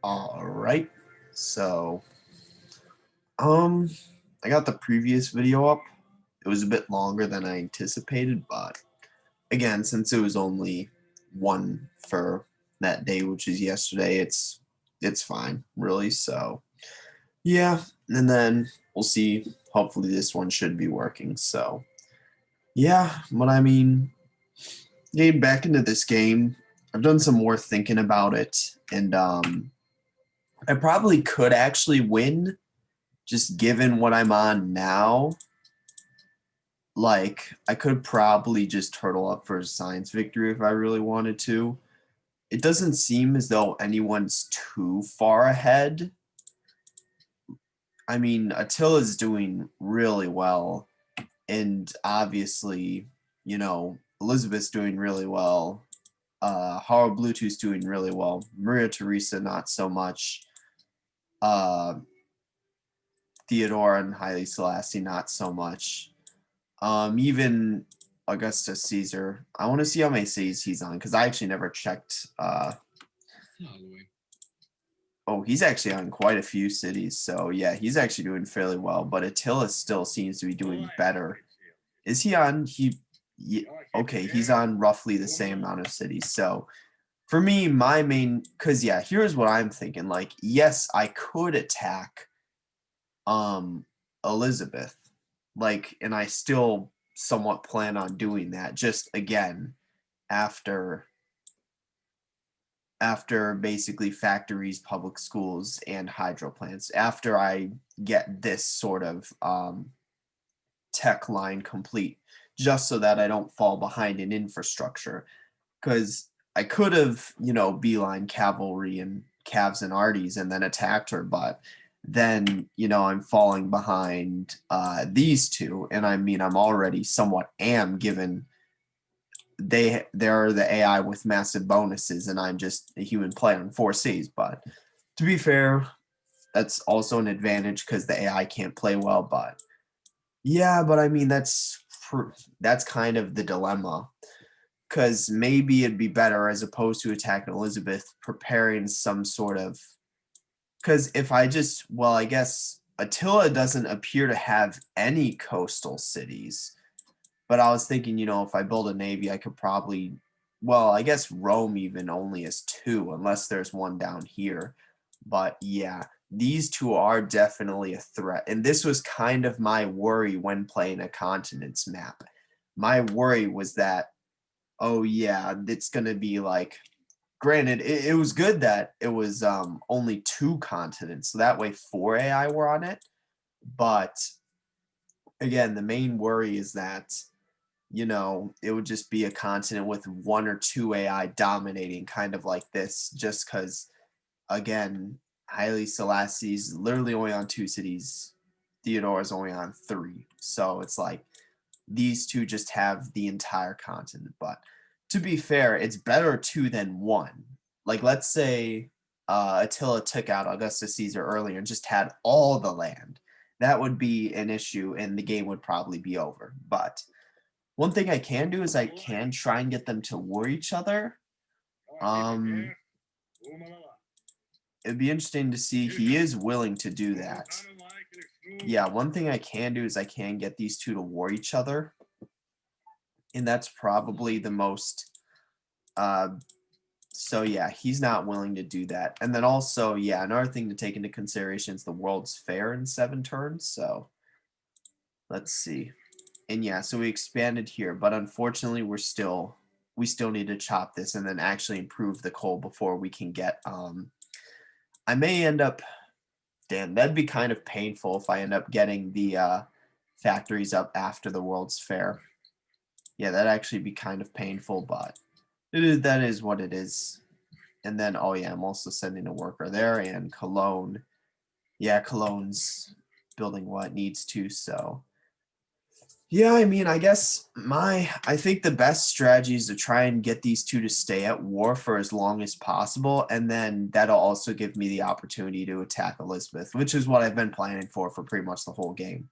All right. So, um, I got the previous video up. It was a bit longer than I anticipated, but again, since it was only one for that day, which is yesterday, it's fine, really. So, yeah, and then we'll see. Hopefully, this one should be working. So, yeah, but I mean, getting back into this game, I've done some more thinking about it, and I probably could actually win just given what I'm on now. Like, I could probably just turtle up for a science victory if I really wanted to. It doesn't seem as though anyone's too far ahead. I mean, Attila's doing really well, and obviously, Elizabeth's doing really well. Haro Bluetooth's doing really well. Maria Teresa, not so much. Uh, Theodora and Haile Selassie, not so much. Even Augustus Caesar. I want to see how many cities he's on because I actually never checked. Oh, he's actually on quite a few cities. So yeah, he's actually doing fairly well. But Attila still seems to be doing better. Is he on? Okay, he's on roughly the same amount of cities. So for me, my main, because yeah, here's what I'm thinking. Like, yes, I could attack um Elizabeth, like, and I still somewhat plan on doing that. Just again, after basically factories, public schools, and hydro plants. After I get this sort of tech line complete, just so that I don't fall behind in infrastructure. Because I could have, beeline cavalry and calves and arties and then attacked her, but then, I'm falling behind these two. And I mean, I'm already somewhat am given they're the AI with massive bonuses, and I'm just a human player on 4Cs. But to be fair, that's also an advantage because the AI can't play well. But yeah, but I mean that's kind of the dilemma because maybe it'd be better as opposed to attacking Elizabeth, preparing some sort of. Because if I just, well, I guess Attila doesn't appear to have any coastal cities. But I was thinking, if I build a navy, I could probably, well, I guess Rome even only has two, unless there's one down here. But yeah, these two are definitely a threat. And this was kind of my worry when playing a continents map. My worry was that, oh yeah, it's going to be like, granted, it was good that it was only two continents. So that way 4 AI were on it. But again, the main worry is that it would just be a continent with one or two AI dominating, kind of like this, just because, again, Haile Selassie's literally only on two cities, Theodore is only on three. So it's like these two just have the entire continent. But to be fair, it's better two than one. Like, let's say Attila took out Augustus Caesar earlier and just had all the land. That would be an issue, and the game would probably be over. But one thing I can do is I can try and get them to war each other. Um, it'd be interesting to see. He is willing to do that. Yeah, one thing I can do is I can get these two to war each other. And that's probably the most. Uh, so yeah, he's not willing to do that. And then also, yeah, another thing to take into consideration is the World's Fair in 7 turns. So let's see. And yeah, so we expanded here, but unfortunately we still need to chop this and then actually improve the coal before we can get I may end up, damn, that'd be kind of painful if I end up getting the factories up after the World's Fair. Yeah, that'd actually be kind of painful, but that is what it is. And then, oh yeah, I'm also sending a worker there, and Cologne. Yeah, Cologne's building what needs to, so yeah, I mean, I think the best strategy is to try and get these two to stay at war for as long as possible, and then that'll also give me the opportunity to attack Elizabeth, which is what I've been planning for pretty much the whole game.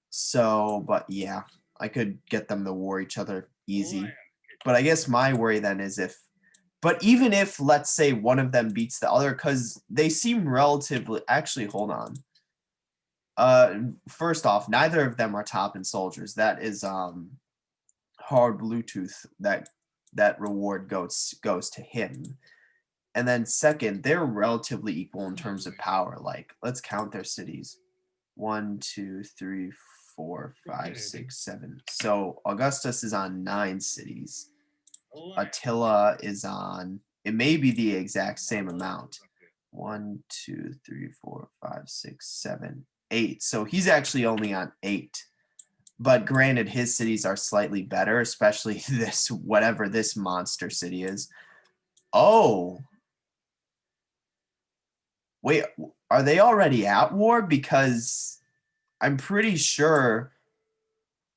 So, but yeah, I could get them to war each other easy. But I guess my worry then is if But even if, let's say, one of them beats the other, because they seem relatively, actually, hold on. First off, neither of them are top in soldiers. That is hard Bluetooth. That reward goes to him. And then second, they're relatively equal in terms of power. Like, let's count their cities. 1, 2, 3, 4, 5, 6, 7. So Augustus is on 9 cities. Attila is on, it may be the exact same amount. 1, 2, 3, 4, 5, 6, 7, 8. So he's actually only on 8. But granted, his cities are slightly better, especially this, whatever this monster city is. Oh, wait, are they already at war? Because I'm pretty sure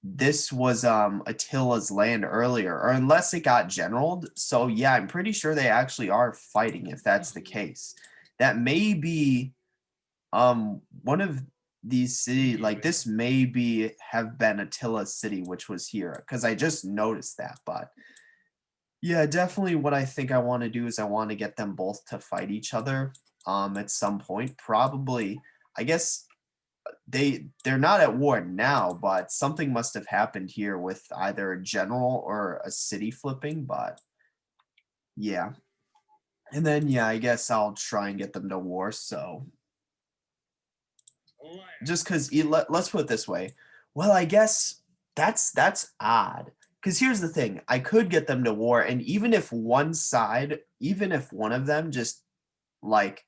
this was Attila's land earlier, or unless it got generaled. So yeah, I'm pretty sure they actually are fighting if that's the case. That may be one of these cities, like this may be have been Attila's city, which was here, because I just noticed that. But yeah, definitely what I think I want to do is I want to get them both to fight each other at some point. Probably, I guess they're not at war now, but something must have happened here with either a general or a city flipping. But yeah, and then yeah, I guess I'll try and get them to war. So just because let's put it this way, well, I guess that's odd. Because here's the thing, I could get them to war, and even if one side, even if one of them just like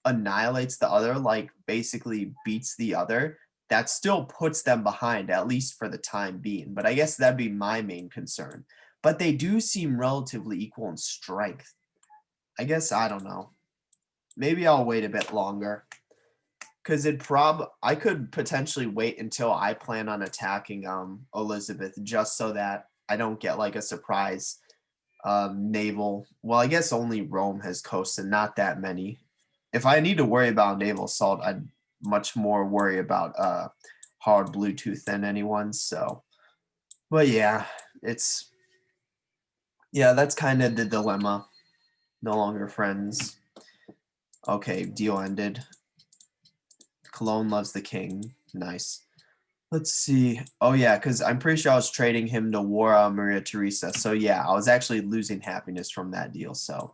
annihilates the other, like basically beats the other, that still puts them behind, at least for the time being. But I guess that'd be my main concern. But they do seem relatively equal in strength. I guess I don't know. Maybe I'll wait a bit longer. Because I could potentially wait until I plan on attacking Elizabeth, just so that I don't get like a surprise naval. Well, I guess only Rome has coasts and not that many. If I need to worry about naval assault, I'd much more worry about hard Bluetooth than anyone. So, but yeah, that's kind of the dilemma. No longer friends. Okay, deal ended. Cologne loves the king. Nice. Let's see. Oh yeah, because I'm pretty sure I was trading him to war Maria Theresa. So yeah, I was actually losing happiness from that deal. So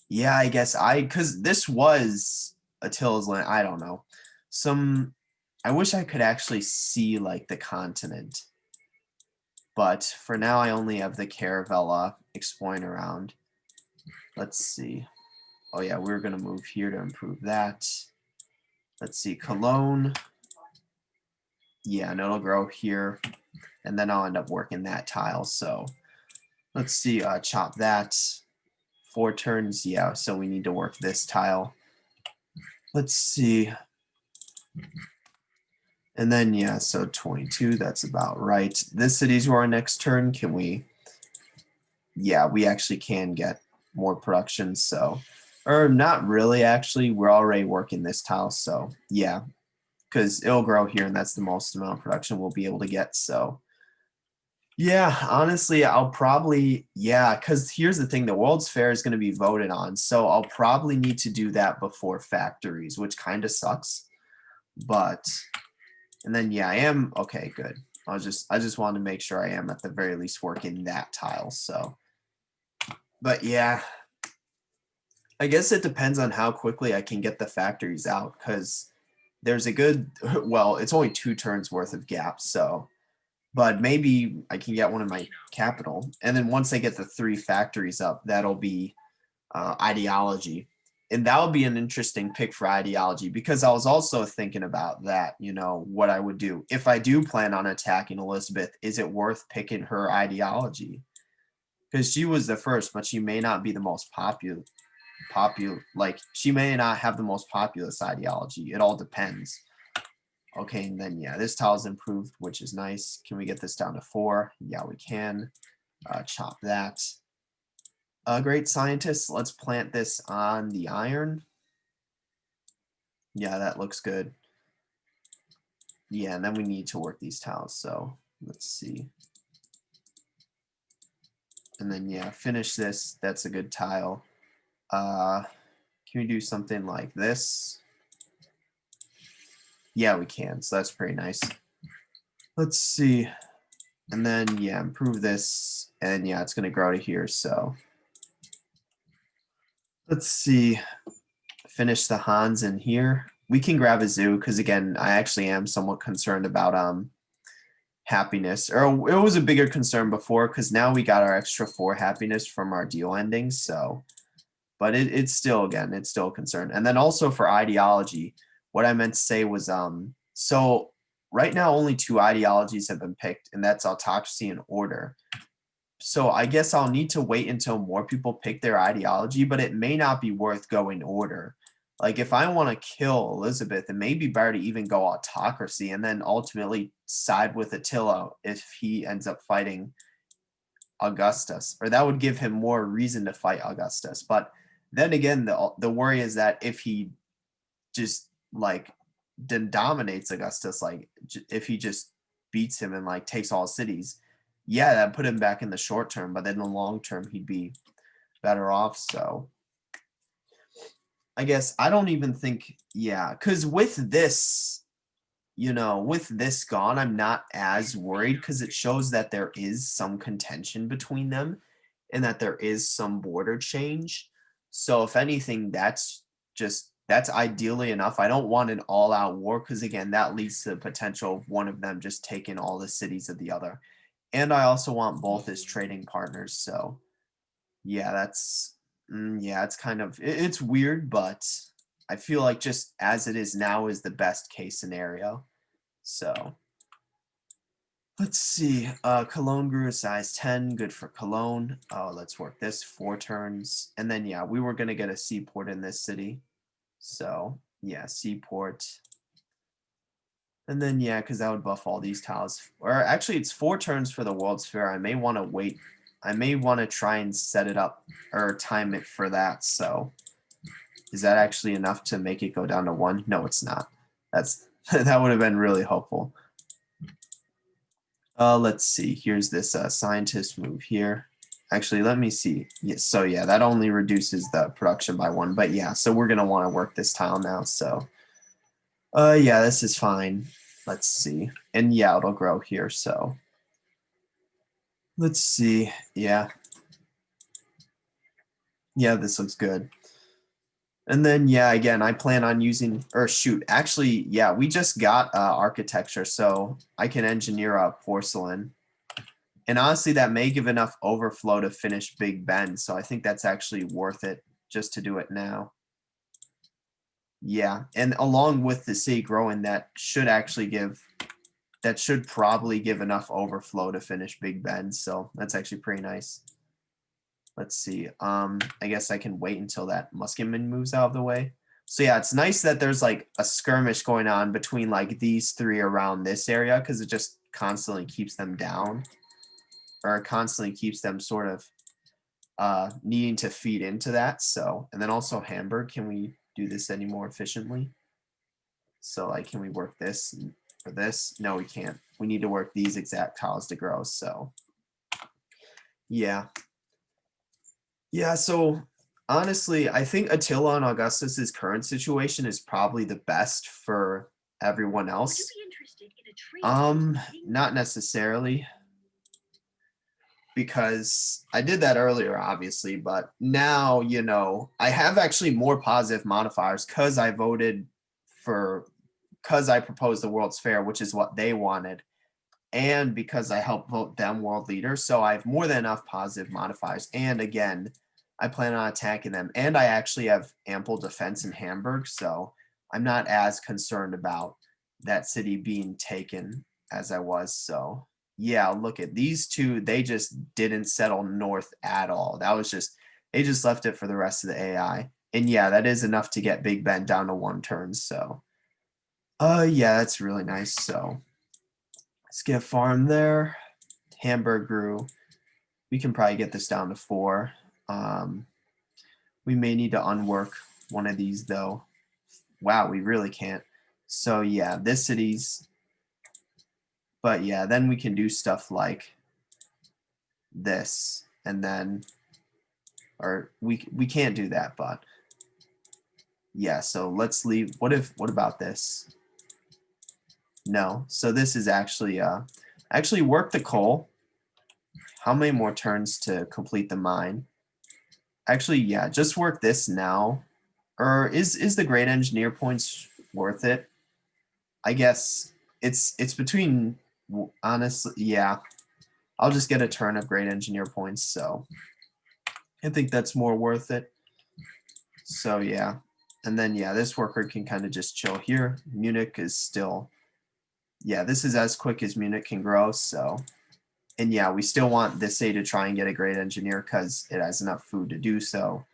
yeah, I guess because this was Attila's land. I don't know. I wish I could actually see like the continent. But for now, I only have the Caravella exploring around. Let's see. Oh yeah, we're going to move here to improve that. Let's see, Cologne. Yeah, and it'll grow here. And then I'll end up working that tile. So let's see, chop that. 4 turns, yeah, so we need to work this tile. Let's see. And then, yeah, so 22, that's about right. This city's our next turn. Can we? Yeah, we actually can get more production, so. Or not really, actually. We're already working this tile, so yeah. Because it'll grow here, and that's the most amount of production we'll be able to get, so. Yeah, honestly, I'll probably, yeah, because here's the thing, the World's Fair is going to be voted on, so I'll probably need to do that before factories, which kind of sucks. But, and then, yeah, I am, okay, good. I just wanted to make sure I am at the very least working that tile, so. But yeah, I guess it depends on how quickly I can get the factories out, because there's a good, well, it's only 2 turns worth of gap, so. But maybe I can get one in my capital. And then once I get the 3 factories up, that'll be ideology. And that'll be an interesting pick for ideology, because I was also thinking about that, what I would do. If I do plan on attacking Elizabeth, is it worth picking her ideology? Because she was the first, but she may not be the most popular. Like, she may not have the most populous ideology. It all depends. Okay, and then, yeah, this tile's improved, which is nice. Can we get this down to 4? Yeah, we can. Chop that. Great scientists, let's plant this on the iron. Yeah, that looks good. Yeah, and then we need to work these tiles, so let's see. And then yeah, finish this. That's a good tile. Can we do something like this? Yeah, we can. So that's pretty nice. Let's see. And then yeah, improve this. And yeah, it's gonna grow to here. So let's see. Finish the Hans in here. We can grab a zoo because again, I actually am somewhat concerned about happiness. Or it was a bigger concern before because now we got our extra 4 happiness from our deal endings. So but it's still again, it's still a concern. And then also for ideology, what I meant to say was so right now only 2 ideologies have been picked, and that's autocracy and order. So I guess I'll need to wait until more people pick their ideology, but it may not be worth going order. Like if I want to kill Elizabeth, it may be better to even go autocracy and then ultimately side with Attila if he ends up fighting Augustus, or that would give him more reason to fight Augustus. But then again, the worry is that if he just like dominates Augustus, like if he just beats him and like takes all cities, yeah, that put him back in the short term, but then in the long term he'd be better off. So I guess I don't even think, yeah, because with this, with this gone, I'm not as worried because it shows that there is some contention between them and that there is some border change. So if anything, that's ideally enough. I don't want an all-out war because again, that leads to the potential of one of them just taking all the cities of the other. And I also want both as trading partners. So yeah, yeah, it's kind of it's weird, but I feel like just as it is now is the best case scenario. So let's see. Cologne grew a size 10, good for Cologne. Oh, let's work this 4 turns. And then yeah, we were gonna get a seaport in this city. So yeah, seaport. And then yeah, because that would buff all these tiles. Or actually it's 4 turns for the World's Fair. I may want to wait. I may want to try and set it up or time it for that. So is that actually enough to make it go down to 1? No, it's not. That's that would have been really helpful. Let's see. Here's this scientist move here. Actually, let me see. Yes, so yeah, that only reduces the production by 1. But yeah, so we're gonna want to work this tile now. So yeah, this is fine. Let's see. And yeah, it'll grow here. So let's see. Yeah. Yeah, this looks good. And then yeah, again, I plan on using, or shoot, actually, yeah, we just got architecture, so I can engineer a porcelain. And honestly, that may give enough overflow to finish Big Ben. So I think that's actually worth it just to do it now. Yeah. And along with the city growing, that should probably give enough overflow to finish Big Ben. So that's actually pretty nice. Let's see. I guess I can wait until that Musketman moves out of the way. So yeah, it's nice that there's like a skirmish going on between like these 3 around this area because it just constantly keeps them down. Or constantly keeps them sort of needing to feed into that. So, and then also Hamburg, can we do this any more efficiently? So like, can we work this for this? No, we can't. We need to work these exact tiles to grow. So yeah. Yeah, so honestly, I think Attila and Augustus's current situation is probably the best for everyone else. Not necessarily, because I did that earlier, obviously, but now, I have actually more positive modifiers because I voted because I proposed the World's Fair, which is what they wanted, and because I helped vote them world leader. So I have more than enough positive modifiers. And again, I plan on attacking them. And I actually have ample defense in Hamburg, so I'm not as concerned about that city being taken as I was. So yeah, look at these 2. They just didn't settle north at all. They just left it for the rest of the AI. And yeah, that is enough to get Big Ben down to 1 turn. So yeah, that's really nice. So let's get a farm there. Hamburg grew. We can probably get this down to 4. We may need to unwork one of these though. Wow, we really can't. So yeah, this city's, but yeah, then we can do stuff like this. and then, or we can't do that, but yeah, so let's leave. What about this? No, so this is actually actually work the coal. How many more turns to complete the mine? Actually, yeah, just work this now. Or is the great engineer points worth it? I guess it's between, honestly, yeah. I'll just get a turn of great engineer points, so I think that's more worth it. So yeah. And then yeah, this worker can kind of just chill here. Munich is still, yeah, this is as quick as Munich can grow, so. And yeah, we still want this A to try and get a great engineer because it has enough food to do so.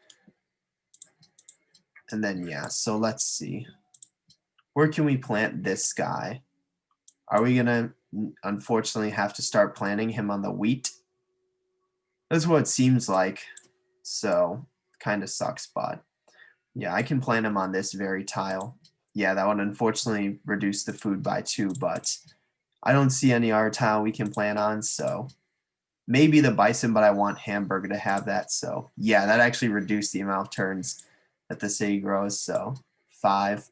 And then yeah, so let's see. Where can we plant this guy? Are we gonna unfortunately have to start planting him on the wheat? That's what it seems like. So kind of sucks, but yeah, I can plant him on this very tile. Yeah, that would unfortunately reduce the food by 2, but I don't see any other tile we can plant on, so maybe the bison, but I want Hamburger to have that. So yeah, that actually reduced the amount of turns that the city grows. So 5.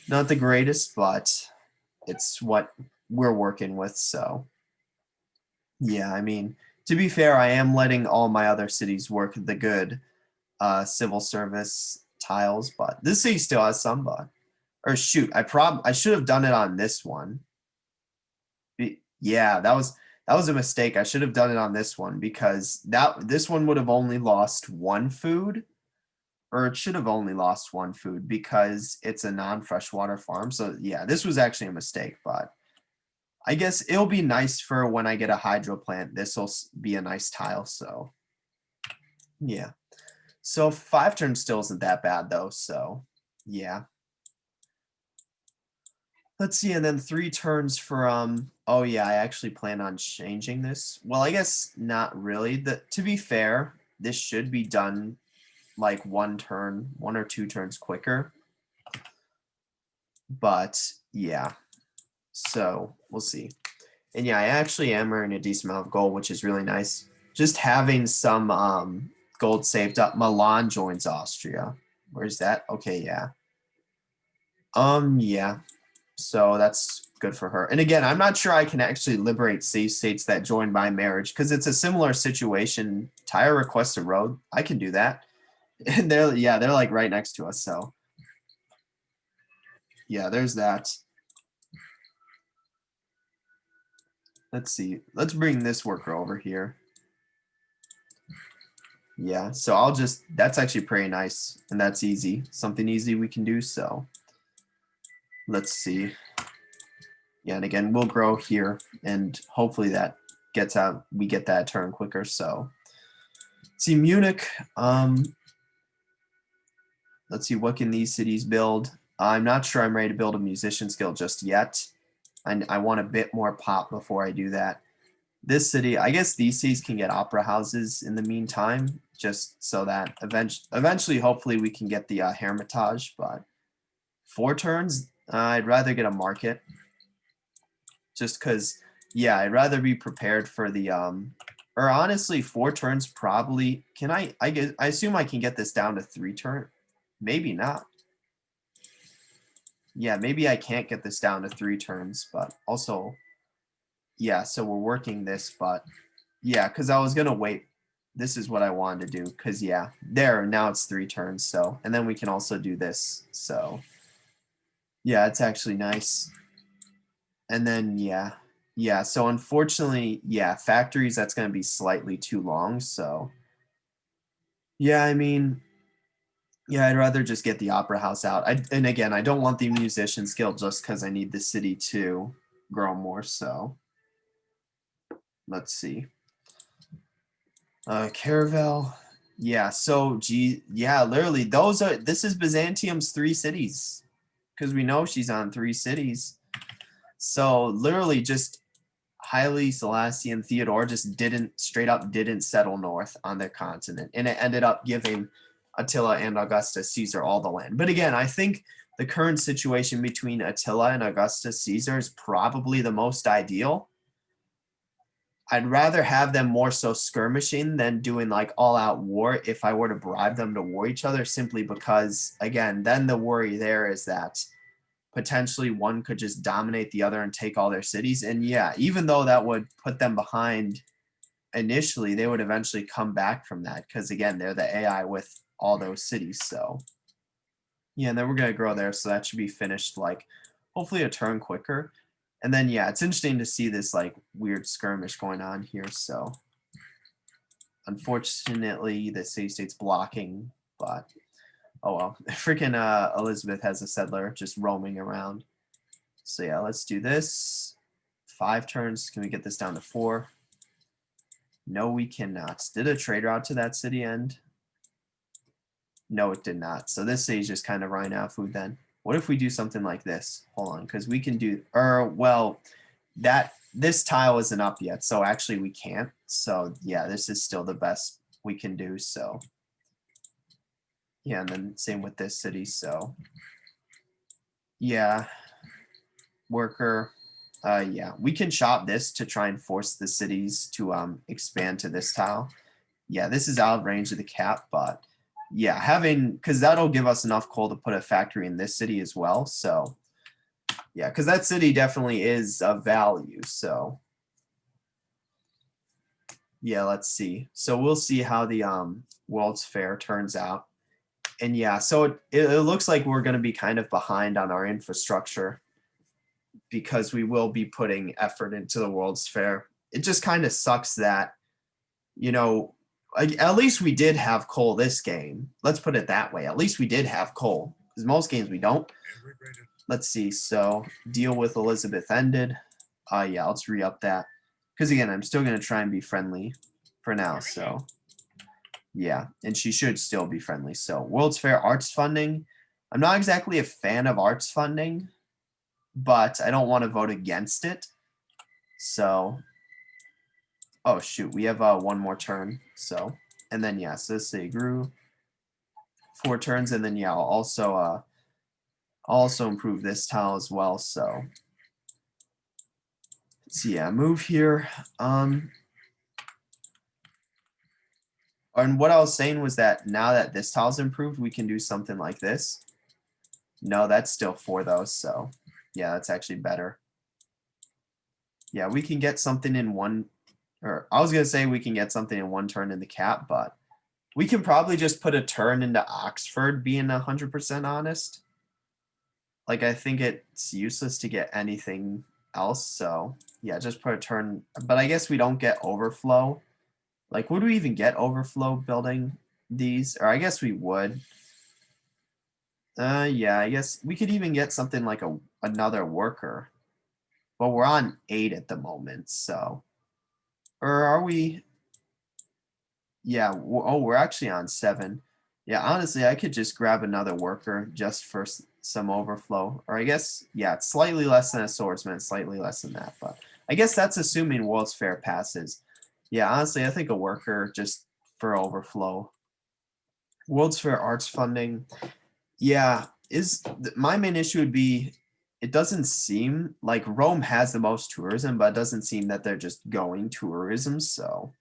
Not the greatest, but it's what we're working with. So yeah, I mean, to be fair, I am letting all my other cities work the good civil service tiles, but this city still has some, but or shoot, I should have done it on this one. Yeah, that was a mistake. I should have done it on this one because this one would have only lost 1 food, or it should have only lost 1 food because it's a non-freshwater farm. So yeah, this was actually a mistake, but I guess it'll be nice for when I get a hydro plant. This will be a nice tile. So yeah, so 5 turns still isn't that bad though. So yeah. Let's see, and then 3 turns for oh yeah, I actually plan on changing this. Well, I guess not really. To be fair, this should be done like 1 turn, 1 or 2 turns quicker. But yeah. So, we'll see. And yeah, I actually am earning a decent amount of gold, which is really nice. Just having some gold saved up. Milan joins Austria. Where's that? Okay, yeah. Yeah. So that's good for her. And again, I'm not sure I can actually liberate city states that join by marriage because it's a similar situation. Tyre requests a road. I can do that. And they're like right next to us. So yeah, there's that. Let's see. Let's bring this worker over here. Yeah, so that's actually pretty nice. And that's easy. Something easy we can do. So let's see. Yeah, and again, we'll grow here and hopefully that gets out. We get that turn quicker. So see Munich. Let's see, what can these cities build? I'm not sure I'm ready to build a musician skill just yet. I want a bit more pop before I do that. This city, I guess these cities can get opera houses in the meantime, just so that eventually, hopefully, we can get the Hermitage. But 4 turns, I'd rather get a market, just because, yeah, I'd rather be prepared for the or honestly, 4 turns probably. Can I assume I can get this down to 3 turn. Maybe not. Yeah, maybe I can't get this down to 3 turns, but also, yeah, so we're working this, but yeah, because I was going to wait. This is what I wanted to do, because yeah, now it's 3 turns, so, and then we can also do this, so, yeah, it's actually nice. And then, yeah, so unfortunately, yeah, factories, that's going to be slightly too long, so, yeah, I mean, yeah, I'd rather just get the opera house out. And again, I don't want the musician skill just because I need the city to grow more. So let's see. Caravel. Yeah, so yeah, literally this is Byzantium's 3 cities. Because we know she's on 3 cities. So literally just Haile Selassie and Theodore just straight up didn't settle north on the continent. And it ended up giving Attila and Augustus Caesar all the land. But again, I think the current situation between Attila and Augustus Caesar is probably the most ideal. I'd rather have them more so skirmishing than doing like all out war if I were to bribe them to war each other, simply because, again, then the worry there is that potentially one could just dominate the other and take all their cities. And yeah, even though that would put them behind initially, they would eventually come back from that because, again, they're the AI with all those cities. So yeah, and then we're going to grow there. So that should be finished like hopefully a turn quicker. And then, yeah, it's interesting to see this like weird skirmish going on here. So unfortunately, the city state's blocking, but oh well. Freaking Elizabeth has a settler just roaming around. So yeah, let's do this. 5 turns. Can we get this down to 4? No, we cannot. Did a trade route to that city end? No, it did not. So this city's just kind of running out of food then. What if we do something like this? Hold on, because we can do, well, this tile isn't up yet, so actually we can't. So yeah, this is still the best we can do. So yeah, and then same with this city. So yeah, worker. Yeah, we can shop this to try and force the cities to expand to this tile. Yeah, this is out of range of the cap, but yeah, because that'll give us enough coal to put a factory in this city as well. So yeah, because that city definitely is of value. So yeah, let's see. So we'll see how the World's Fair turns out. And yeah, so it looks like we're going to be kind of behind on our infrastructure because we will be putting effort into the World's Fair. It just kind of sucks that, at least we did have coal this game. Let's put it that way. At least we did have coal, because most games we don't. Let's see. So deal with Elizabeth ended. Yeah, let's re-up that. Because again, I'm still going to try and be friendly for now. So yeah, and she should still be friendly. So World's Fair arts funding. I'm not exactly a fan of arts funding, but I don't want to vote against it. So, oh shoot, we have one more turn. So, and then yeah, so this city grew 4 turns, and then yeah, I'll also improve this tile as well. So yeah, move here. And what I was saying was that now that this tile's improved, we can do something like this. No, that's still 4 though. So yeah, that's actually better. Yeah, we can get something in one, or I was gonna say we can get something in 1 turn in the cap, but we can probably just put a turn into Oxford, being 100% honest. Like, I think it's useless to get anything else. So yeah, just put a turn. But I guess we don't get overflow. Like, would we even get overflow building these? Or I guess we would. Yeah, I guess we could even get something like another worker. But we're on 8 at the moment, so. Or are we? Yeah, oh, we're actually on 7. Yeah, honestly, I could just grab another worker just for some overflow. Or I guess, yeah, it's slightly less than a swordsman, slightly less than that. But I guess that's assuming World's Fair passes. Yeah, honestly, I think a worker just for overflow. World's Fair arts funding. Yeah, my main issue would be it doesn't seem like Rome has the most tourism, but it doesn't seem that they're just going tourism. So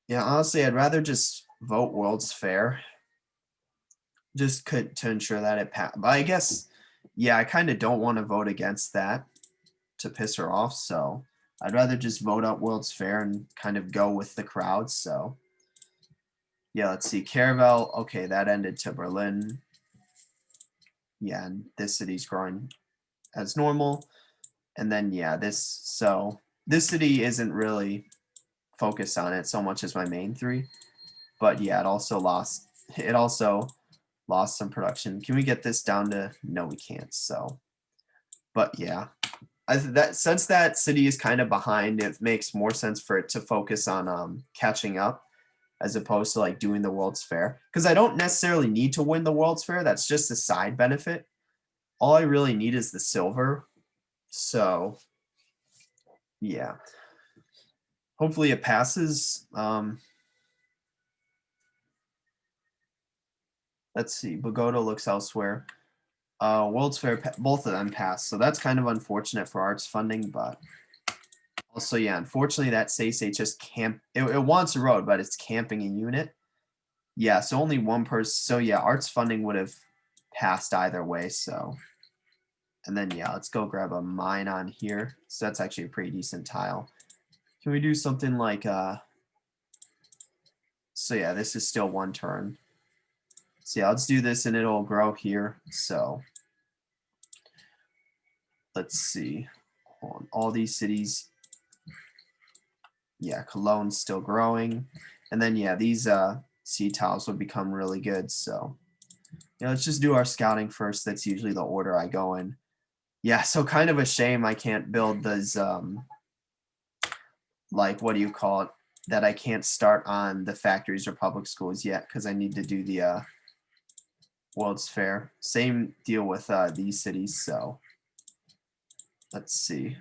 yeah, honestly, I'd rather just vote World's Fair just to ensure that it passed. But I guess, yeah, I kind of don't want to vote against that to piss her off. So I'd rather just vote out World's Fair and kind of go with the crowd. So yeah, let's see. Caravel, okay, that ended to Berlin. Yeah, and this city's growing as normal. And then yeah, this city isn't really focused on it so much as my main 3. But yeah, it also lost some production. Can we get this down to, no, we can't. So but yeah, since that city is kind of behind, it makes more sense for it to focus on catching up as opposed to like doing the World's Fair, because I don't necessarily need to win the World's Fair. That's just a side benefit. All I really need is the silver. So yeah, hopefully it passes. Let's see. Bogota looks elsewhere. World's Fair, both of them passed. So that's kind of unfortunate for arts funding, but Also, yeah, unfortunately that state just it wants a road, but it's camping a unit. Yeah, so only one person. So yeah, arts funding would have passed either way. So, and then yeah, let's go grab a mine on here. So that's actually a pretty decent tile. Can we do something like so yeah, this is still one turn. So yeah, let's do this and it'll grow here. So let's see. Hold on. All these cities. Yeah, Cologne's still growing. And then yeah, these sea tiles will become really good. So yeah, let's just do our scouting first. That's usually the order I go in. Yeah, so kind of a shame I can't build those like what do you call it? That I can't start on the factories or public schools yet because I need to do the World's Fair. Same deal with these cities, so let's see.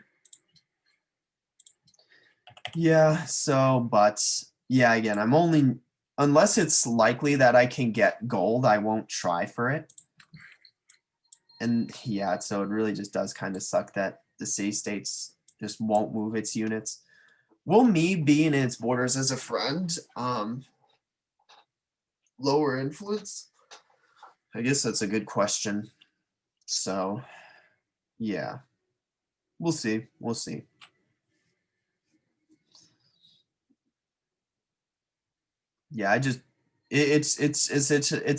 Yeah, so but yeah, again, I'm only unless it's likely that I can get gold, I won't try for it. And yeah, so it really just does kind of suck that the city states just won't move its units. Will me being in its borders as a friend lower influence? I guess that's a good question. So yeah, we'll see. We'll see. Yeah, I just it's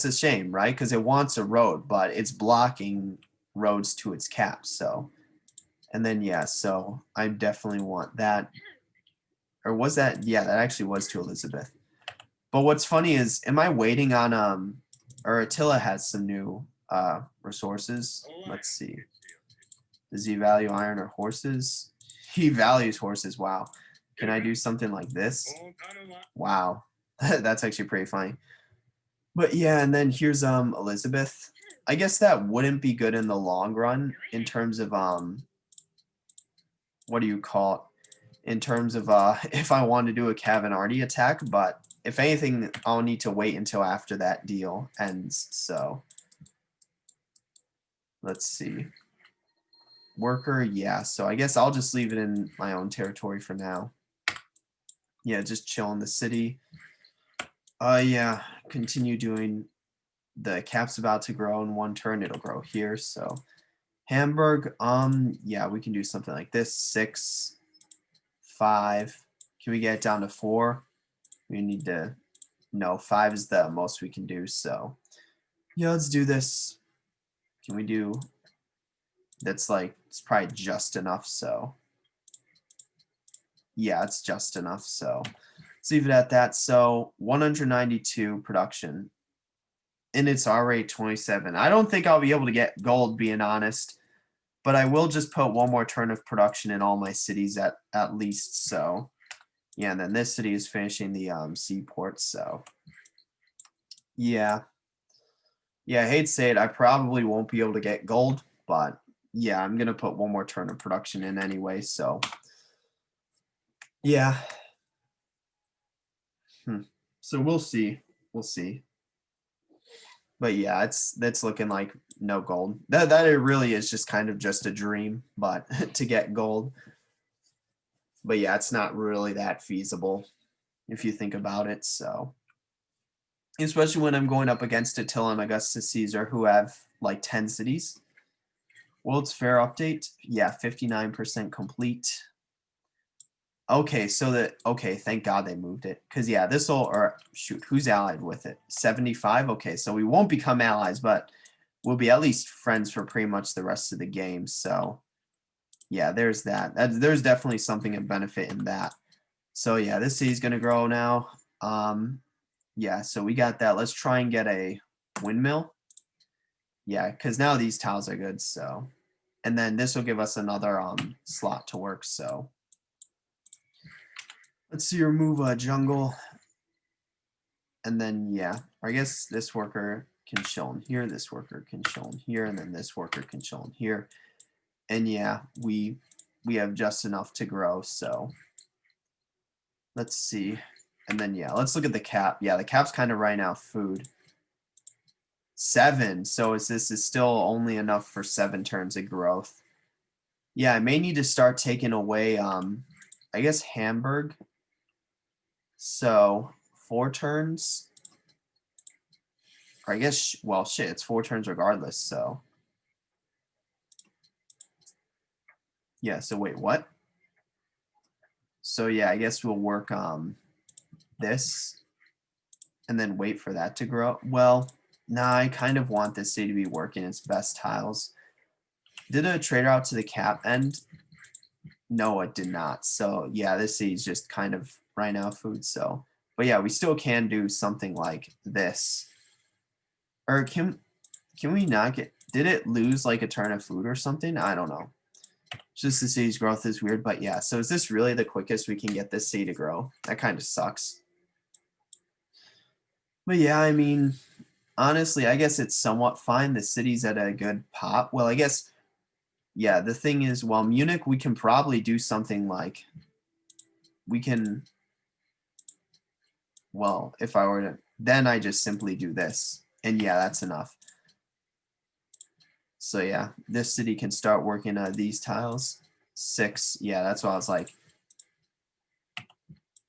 a shame, right? Because it wants a road, but it's blocking roads to its caps. So and then yeah, so I definitely want that. Or was that? Yeah, that actually was to Elizabeth. But what's funny is, am I waiting on or Attila has some new resources. Let's see. Does he value iron or horses? He values horses. Wow. Can I do something like this? Wow. That's actually pretty funny. But yeah, and then here's Elizabeth. I guess that wouldn't be good in the long run in terms of what do you call it? In terms of if I want to do a Cavanardi attack, but if anything, I'll need to wait until after that deal ends. So let's see. Worker, yeah. So I guess I'll just leave it in my own territory for now. Yeah, just chill in the city. Yeah, continue doing the cap's about to grow in one turn. It'll grow here. So Hamburg, yeah, we can do something like this. 6, 5. Can we get it down to 4? We need to no, 5 is the most we can do. So yeah, let's do this. Can we do that's like it's probably just enough. So yeah, it's just enough. So let's leave it at that. So 192 production. And it's already 27. I don't think I'll be able to get gold, being honest. But I will just put one more turn of production in all my cities at least. So yeah, and then this city is finishing the seaport. So yeah. Yeah, I hate to say it, I probably won't be able to get gold, but yeah, I'm gonna put one more turn of production in anyway. So yeah. So we'll see. We'll see. But yeah, that's looking like no gold. That it really is just kind of just a dream, but to get gold. But yeah, it's not really that feasible if you think about it. So especially when I'm going up against Attila and Augustus Caesar, who have like 10 cities. World's Fair update. Yeah, 59% complete. Okay, so that okay, thank God they moved it. Cause yeah, this will or shoot, who's allied with it? 75? Okay, so we won't become allies, but we'll be at least friends for pretty much the rest of the game. So yeah, there's that. There's definitely something of benefit in that. So yeah, this city's gonna grow now. Yeah, so we got that. Let's try and get a windmill. Yeah, because now these tiles are good, so and then this will give us another slot to work, so let's see, remove a jungle. And then yeah, I guess this worker can chill in here, this worker can chill in here, and then this worker can chill in here. And yeah, we have just enough to grow, so let's see. And then yeah, let's look at the cap. Yeah, the cap's kind of right now food. 7. So this is still only enough for 7 turns of growth. Yeah, I may need to start taking away I guess Hamburg. So 4 turns. Or I guess, well, shit, it's 4 turns regardless, so. Yeah, so wait, what? So yeah, I guess we'll work this and then wait for that to grow. Well, nah, I kind of want this city to be working its best tiles. Did a trader out to the cap end? No, it did not. So yeah, this city's just kind of right now food. So, but yeah, we still can do something like this. Or can we not get? Did it lose like a turn of food or something? I don't know. Just the city's growth is weird, but yeah. So is this really the quickest we can get this city to grow? That kind of sucks. But yeah, I mean, honestly, I guess it's somewhat fine. The city's at a good pop. Well, I guess, yeah, the thing is, well, Munich, we can probably do something like, we can, well, if I were to, then I just simply do this. And yeah, that's enough. So yeah, this city can start working these tiles. 6, yeah, that's what I was like.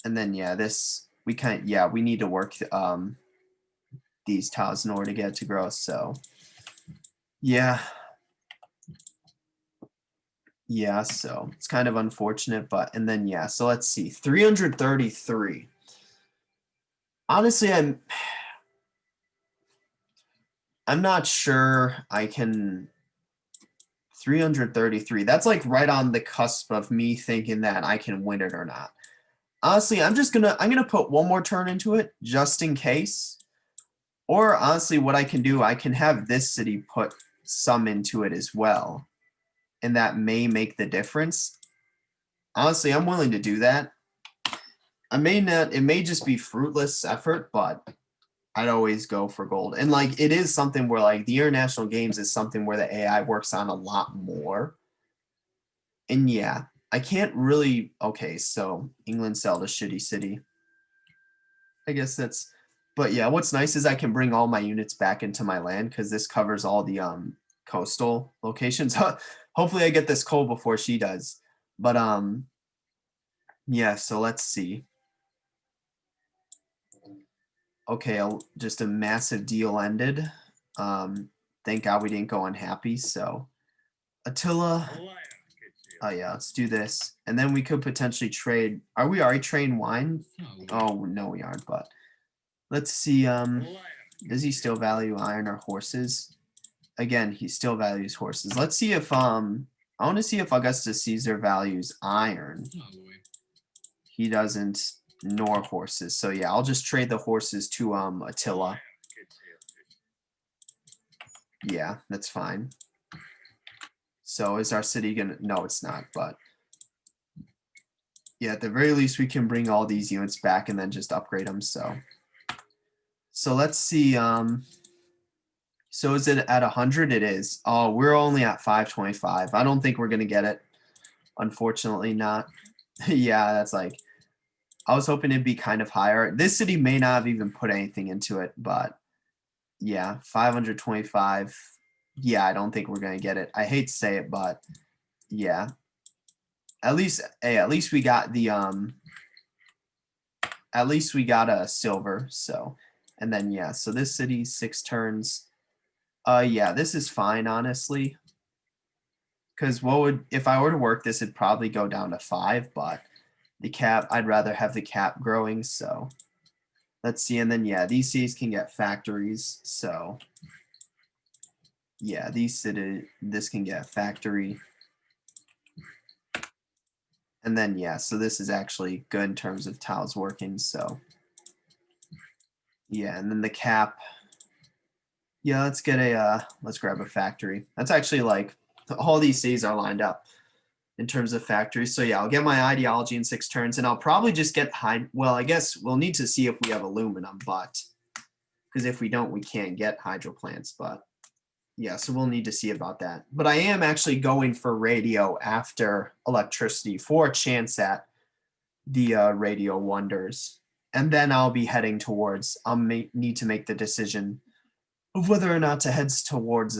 And then yeah, this, we kind, yeah, we need to work these tiles in order to get it to grow. So yeah. Yeah, so it's kind of unfortunate, but and then yeah, so let's see. 333. Honestly, I'm not sure I can 333. That's like right on the cusp of me thinking that I can win it or not. Honestly, I'm gonna put one more turn into it just in case. Or honestly, what I can do, I can have this city put some into it as well. And that may make the difference. Honestly, I'm willing to do that. I may not, it may just be fruitless effort, but I'd always go for gold. And like it is something where like the international games is something where the AI works on a lot more. And yeah, I can't really okay, so England sell to shitty city. I guess that's but yeah, what's nice is I can bring all my units back into my land because this covers all the coastal locations. Hopefully I get this coal before she does. But yeah, so let's see. Okay, just a massive deal ended. Thank God we didn't go unhappy. So Attila. Oh yeah, let's do this, and then we could potentially trade. Are we already trading wine? Oh no, we aren't. But let's see. Does he still value iron or horses? Again, he still values horses. Let's see if I want to see if Augustus Caesar values iron. He doesn't, nor horses. So yeah, I'll just trade the horses to Attila. Yeah, that's fine. So is our city gonna? No, it's not. But yeah, at the very least, we can bring all these units back and then just upgrade them. So let's see. So is it at 100? It is. Oh, we're only at 525. I don't think we're gonna get it. Unfortunately, not. Yeah, that's like. I was hoping it'd be kind of higher. This city may not have even put anything into it, but yeah, 525. Yeah, I don't think we're gonna get it. I hate to say it, but yeah. At least, hey, at least we got the at least we got a silver. So, and then yeah, so this city 6 turns. Yeah, this is fine honestly. Because what would if I were to work this, it'd probably go down to 5, but the cap, I'd rather have the cap growing. So let's see, and then yeah, these cities can get factories. So yeah, this can get a factory. And then yeah, so this is actually good in terms of tiles working. So yeah, and then the cap. Yeah, let's get a let's grab a factory. That's actually like all these cities are lined up in terms of factories. So yeah, I'll get my ideology in 6 turns, and I'll probably just get high. Well, I guess we'll need to see if we have aluminum, but because if we don't, we can't get hydro plants. But yeah, so we'll need to see about that. But I am actually going for radio after electricity for a chance at the radio wonders, and then I'll be heading towards. Need to make the decision of whether or not to head towards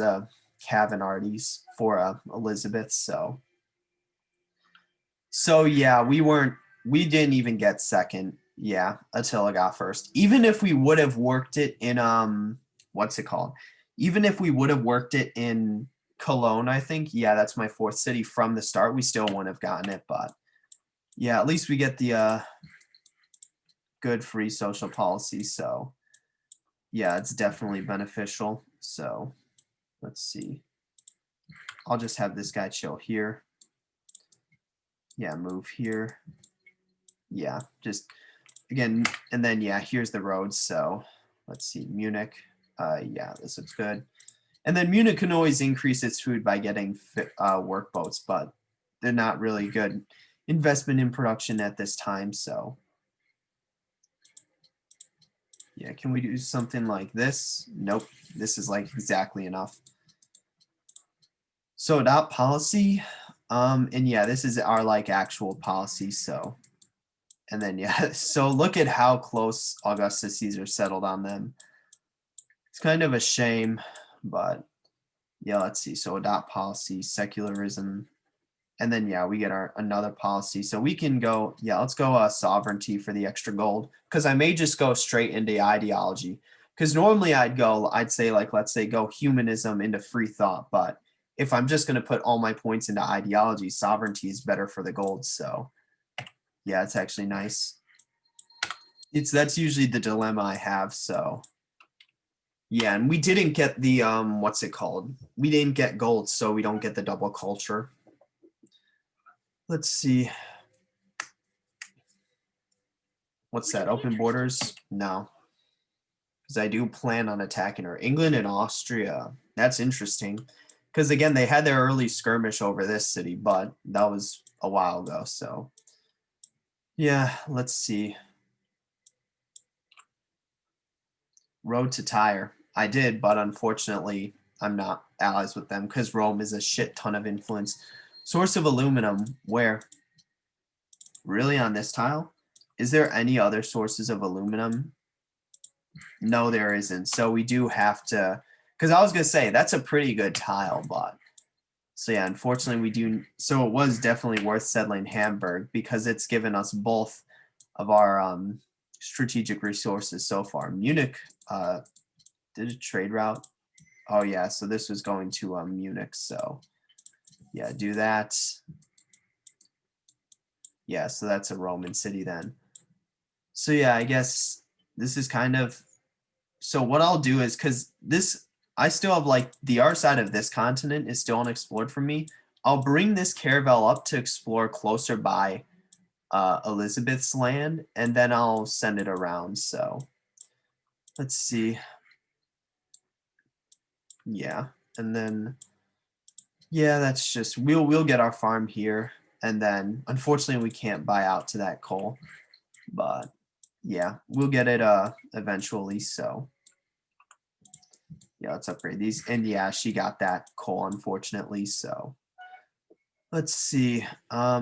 Cavanardes for Elizabeth. So So yeah, we didn't even get second. Yeah, Attila got first. Even if we would have worked it in what's it called? Even if we would have worked it in Cologne, I think, yeah, that's my fourth city from the start, we still wouldn't have gotten it, but yeah, at least we get the good free social policy, so yeah, it's definitely beneficial. So let's see. I'll just have this guy chill here. Yeah, move here. Yeah, just again, and then yeah, here's the roads. So let's see, Munich. Yeah, this looks good. And then Munich can always increase its food by getting work boats, but they're not really good investment in production at this time. So yeah, can we do something like this? Nope, this is like exactly enough. So adopt policy, and yeah, this is our like actual policy. So, and then yeah, so look at how close Augustus Caesar settled on them. It's kind of a shame, but yeah, let's see. So adopt policy, secularism, and then yeah, we get our another policy. So we can go, yeah, let's go sovereignty for the extra gold, because I may just go straight into ideology. Because normally I'd say like, let's say go humanism into free thought, but if I'm just going to put all my points into ideology, sovereignty is better for the gold. So yeah, it's actually nice. That's usually the dilemma I have. So yeah, and we didn't get the what's it called? We didn't get gold, so we don't get the double culture. Let's see. What's that? Open borders? No. Because I do plan on attacking her. England and Austria. That's interesting. Because again, they had their early skirmish over this city, but that was a while ago. So yeah, let's see. Road to Tyre. I did, but unfortunately, I'm not allies with them because Rome is a shit ton of influence. Source of aluminum. Where? Really on this tile? Is there any other sources of aluminum? No, there isn't. So we do have to, because I was going to say, that's a pretty good tile, but so yeah, unfortunately we do. So it was definitely worth settling Hamburg because it's given us both of our strategic resources so far. Munich did a trade route. Oh yeah, so this was going to Munich. So yeah, do that. Yeah, so that's a Roman city then. So yeah, I guess this is kind of, so what I'll do is, because this, I still have like the other side of this continent is still unexplored for me. I'll bring this caravel up to explore closer by Elizabeth's land, and then I'll send it around. So let's see. Yeah, and then yeah, that's just we'll get our farm here, and then unfortunately we can't buy out to that coal, but yeah, we'll get it eventually. So yeah, let's upgrade these. And yeah, she got that coal, unfortunately. So let's see.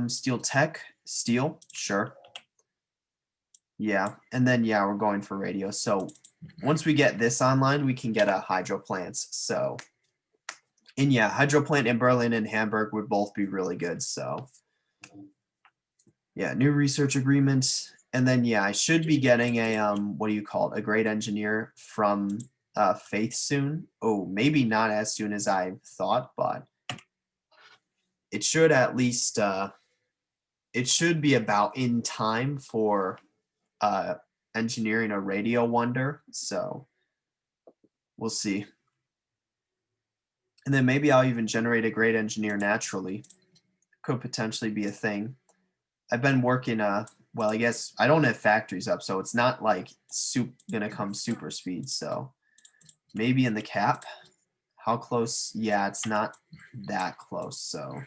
Steel tech, steel, sure. Yeah, and then yeah, we're going for radio. So once we get this online, we can get a hydro plants. So and yeah, hydro plant in Berlin and Hamburg would both be really good. So yeah, new research agreement. And then yeah, I should be getting a what do you call it? A great engineer from Faith soon. Oh, maybe not as soon as I thought, but it should at least it should be about in time for engineering a radio wonder. So we'll see. And then maybe I'll even generate a great engineer naturally. Could potentially be a thing. I've been working well, I guess I don't have factories up, so it's not like gonna come super speed. So maybe in the cap. How close? Yeah, it's not that close. So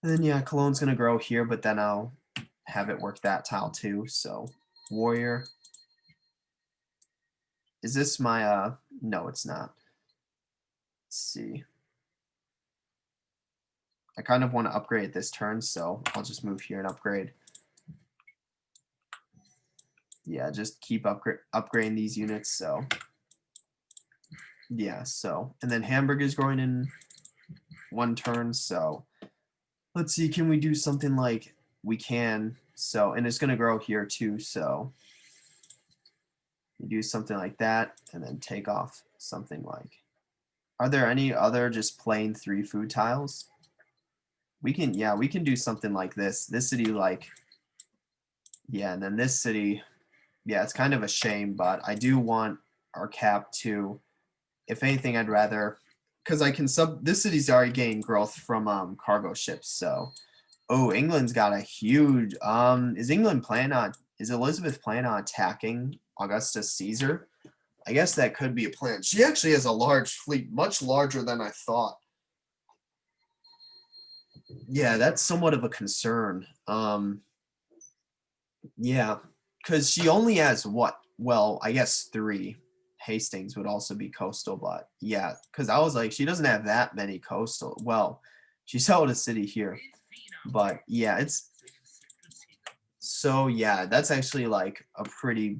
and then yeah, Cologne's gonna grow here, but then I'll have it work that tile too. So warrior. Is this my no, it's not. Let's see. I kind of want to upgrade this turn, so I'll just move here and upgrade. Yeah, just keep upgrading these units. So yeah, so and then Hamburg is growing in one turn, so Let's see, can we do something like we can? So, and it's going to grow here too. So you do something like that and then take off something like, are there any other just plain 3 food tiles? We can, yeah, we can do something like this. This city, like, yeah, and then this city, yeah, it's kind of a shame, but I do want our cap to, if anything, I'd rather, because I can this city's already gained growth from cargo ships, so. Oh, England's got a huge, is England planning on, is Elizabeth planning on attacking Augustus Caesar? I guess that could be a plan. She actually has a large fleet, much larger than I thought. Yeah, that's somewhat of a concern. Yeah, because she only has what? Well, I guess 3. Hastings would also be coastal, but yeah, because I was like, she doesn't have that many coastal. Well, she's held a city here, but yeah, it's so yeah, that's actually like a pretty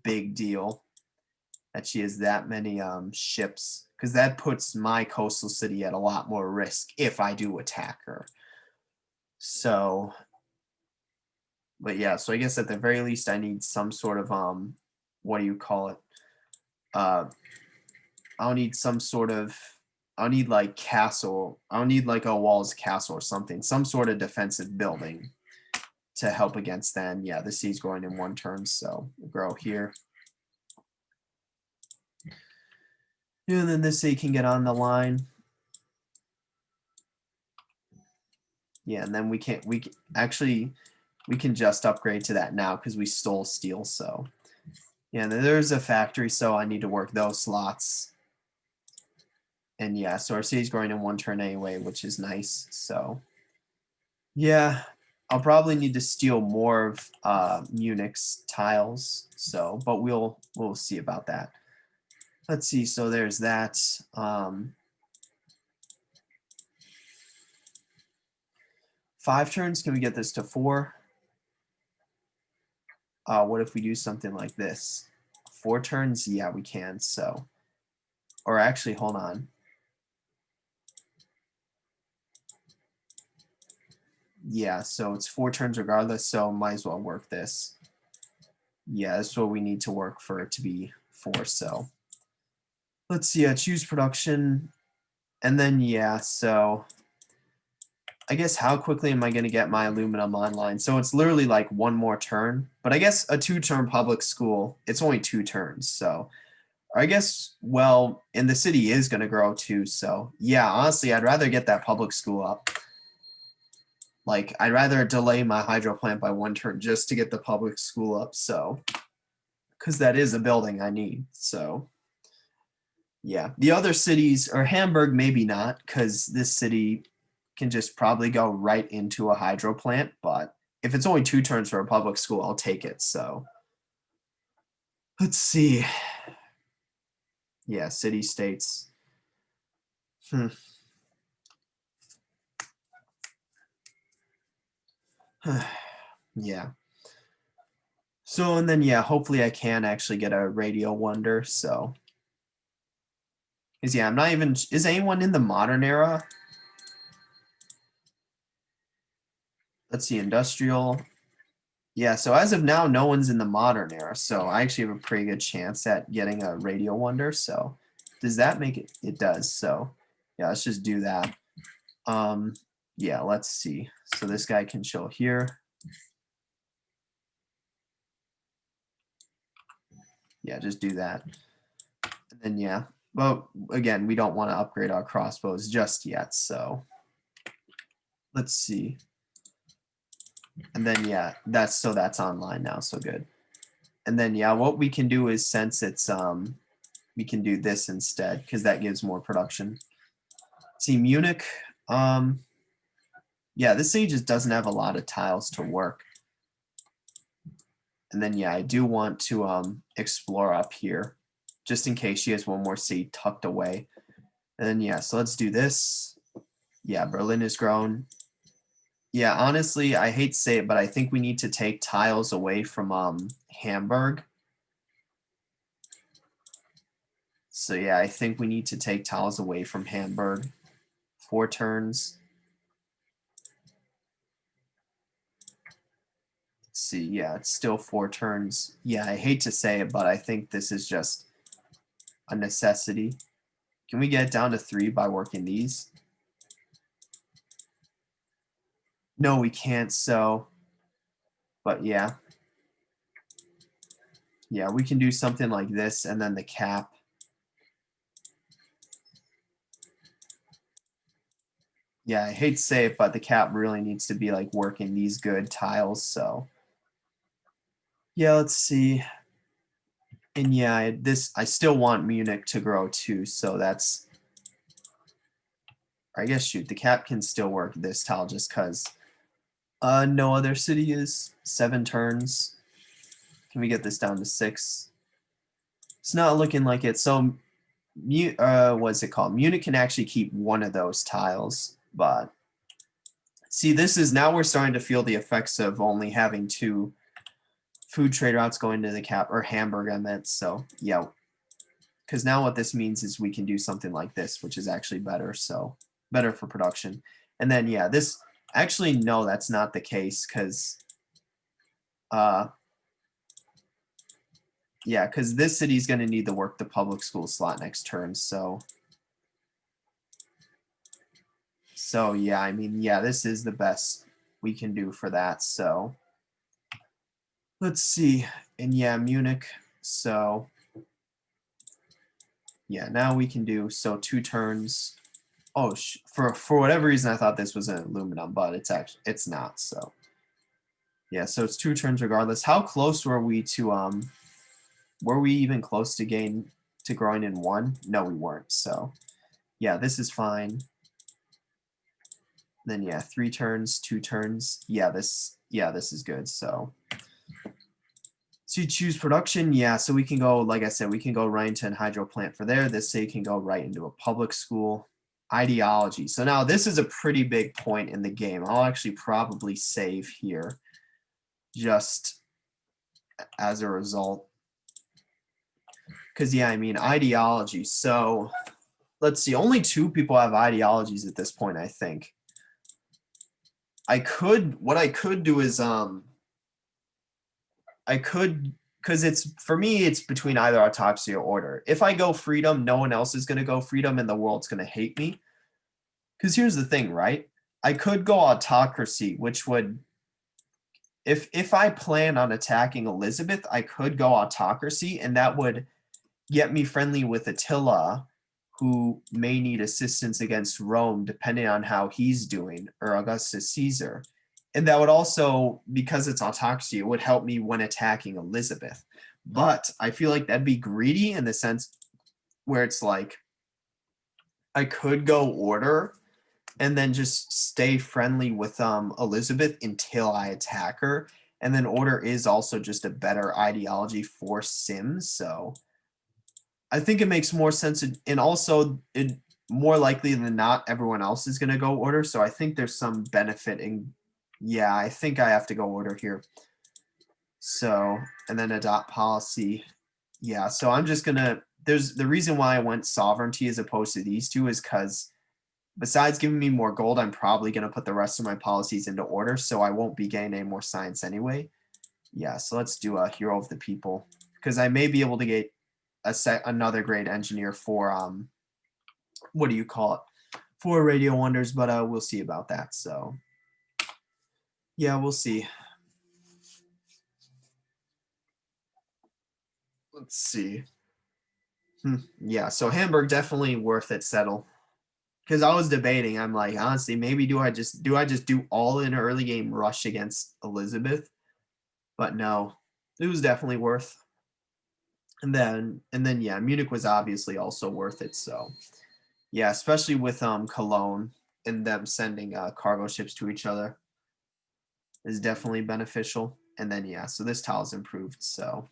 big deal that she has that many ships, because that puts my coastal city at a lot more risk if I do attack her. So, but yeah, so I guess at the very least I need some sort of what do you call it? Uh I'll need some sort of, I'll need like castle. I'll need like a walls castle or something, some sort of defensive building to help against them. Yeah, the sea's growing in 1 turn, so we'll grow here. And then this sea can get on the line. Yeah, and then actually we can just upgrade to that now because we stole steel. So yeah, there's a factory, so I need to work those slots. And yeah, so our city's growing in 1 turn anyway, which is nice. So yeah, I'll probably need to steal more of Munich's tiles. So, but we'll see about that. Let's see. So there's that. 5 turns. Can we get this to 4? What if we do something like this? 4 turns? Yeah, we can. So, or actually, hold on. Yeah, so it's 4 turns regardless, so might as well work this. Yeah, that's what we need to work for it to be 4, so. Let's see, choose production, and then, yeah, so I guess how quickly am I going to get my aluminum online? So it's literally like 1 more turn, but I guess a 2-turn public school, it's only 2 turns, so. I guess, well, and the city is going to grow too, so yeah, honestly, I'd rather get that public school up. Like, I'd rather delay my hydro plant by 1 turn just to get the public school up, so. Because that is a building I need, so. Yeah, the other cities, or Hamburg, maybe not, because this city can just probably go right into a hydro plant, but if it's only 2 turns for a public school, I'll take it, so. Let's see. Yeah, city states. Yeah. So, and then, yeah, hopefully I can actually get a radio wonder, so. Because, yeah, I'm not even, is anyone in the modern era? Let's see, industrial. Yeah, so as of now, no one's in the modern era, so I actually have a pretty good chance at getting a radio wonder, so. Does that make it? It does, so. Yeah, let's just do that. Yeah, let's see. So this guy can chill here. Yeah, just do that. And then, yeah. Well, again, we don't want to upgrade our crossbows just yet, so. Let's see. And then, yeah, that's online now, so good. And then, yeah, what we can do is, since it's, we can do this instead, because that gives more production. See, Munich, yeah, this city just doesn't have a lot of tiles to work. And then, yeah, I do want to explore up here, just in case she has 1 more city tucked away. And then, yeah, so let's do this. Yeah, Berlin is grown. Yeah, honestly, I hate to say it, but I think we need to take tiles away from Hamburg. So yeah, I think we need to take tiles away from Hamburg. 4 turns. see. Yeah, it's still 4 turns. Yeah, I hate to say it, but I think this is just a necessity. Can we get it down to 3 by working these? No, we can't, so, but yeah. Yeah, we can do something like this, and then the cap. Yeah, I hate to say it, but the cap really needs to be like working these good tiles, so. Yeah, let's see. And yeah, I still want Munich to grow too, so that's, I guess, shoot, the cap can still work this tile just because no other city is 7 turns. Can we get this down to 6? It's not looking like it. So, what's it called? Munich can actually keep one of those tiles, but see, this is now we're starting to feel the effects of only having 2 food trade routes going to the cap, or Hamburg, I meant. So, yeah, because now what this means is we can do something like this, which is actually better. So, better for production. And then, yeah, this actually, no, that's not the case because, yeah, because this city's going to need to work the public school slot next turn. So, yeah, I mean, yeah, this is the best we can do for that. So, let's see. And yeah, Munich. So, yeah, now we can do, so 2 turns. Oh, for whatever reason, I thought this was an aluminum, but it's not. So, yeah, so it's 2 turns regardless. How close were we to were we even close to growing in 1? No, we weren't. So, yeah, this is fine. Then yeah, 3 turns, 2 turns. Yeah, this is good. So you choose production, yeah. So we can go, like I said, we can go right into an hydro plant for there. This say can go right into a public school. Ideology. So now this is a pretty big point in the game. I'll actually probably save here just as a result. Because yeah, I mean ideology. So let's see, only 2 people have ideologies at this point, I think. What I could do is because it's, for me, it's between either autocracy or order. If I go freedom, no one else is going to go freedom and the world's going to hate me. Because here's the thing, right? I could go autocracy, which would, if I plan on attacking Elizabeth, I could go autocracy, and that would get me friendly with Attila, who may need assistance against Rome, depending on how he's doing, or Augustus Caesar. And that would also, because it's autocracy, it would help me when attacking Elizabeth. But I feel like that'd be greedy in the sense where it's like, I could go order and then just stay friendly with Elizabeth until I attack her. And then order is also just a better ideology for Sims. So I think it makes more sense. And also, it more likely than not, everyone else is going to go order. So I think there's some benefit in, yeah, I think I have to go order here. So, and then adopt policy. Yeah, so I'm just going to, there's the reason why I went sovereignty as opposed to these 2 is because besides giving me more gold, I'm probably going to put the rest of my policies into order, so I won't be getting any more science anyway. Yeah, so let's do a hero of the people, because I may be able to get another great engineer for what do you call it, for radio wonders, but we'll see about that. So yeah, we'll see. Let's see. Yeah, so Hamburg definitely worth it. Settle, because I was debating. I'm like, honestly, maybe do I just do all in early game rush against Elizabeth? But no, it was definitely worth. And then yeah, Munich was obviously also worth it. So yeah, especially with Cologne and them sending cargo ships to each other is definitely beneficial. And then yeah, so this tile's improved. So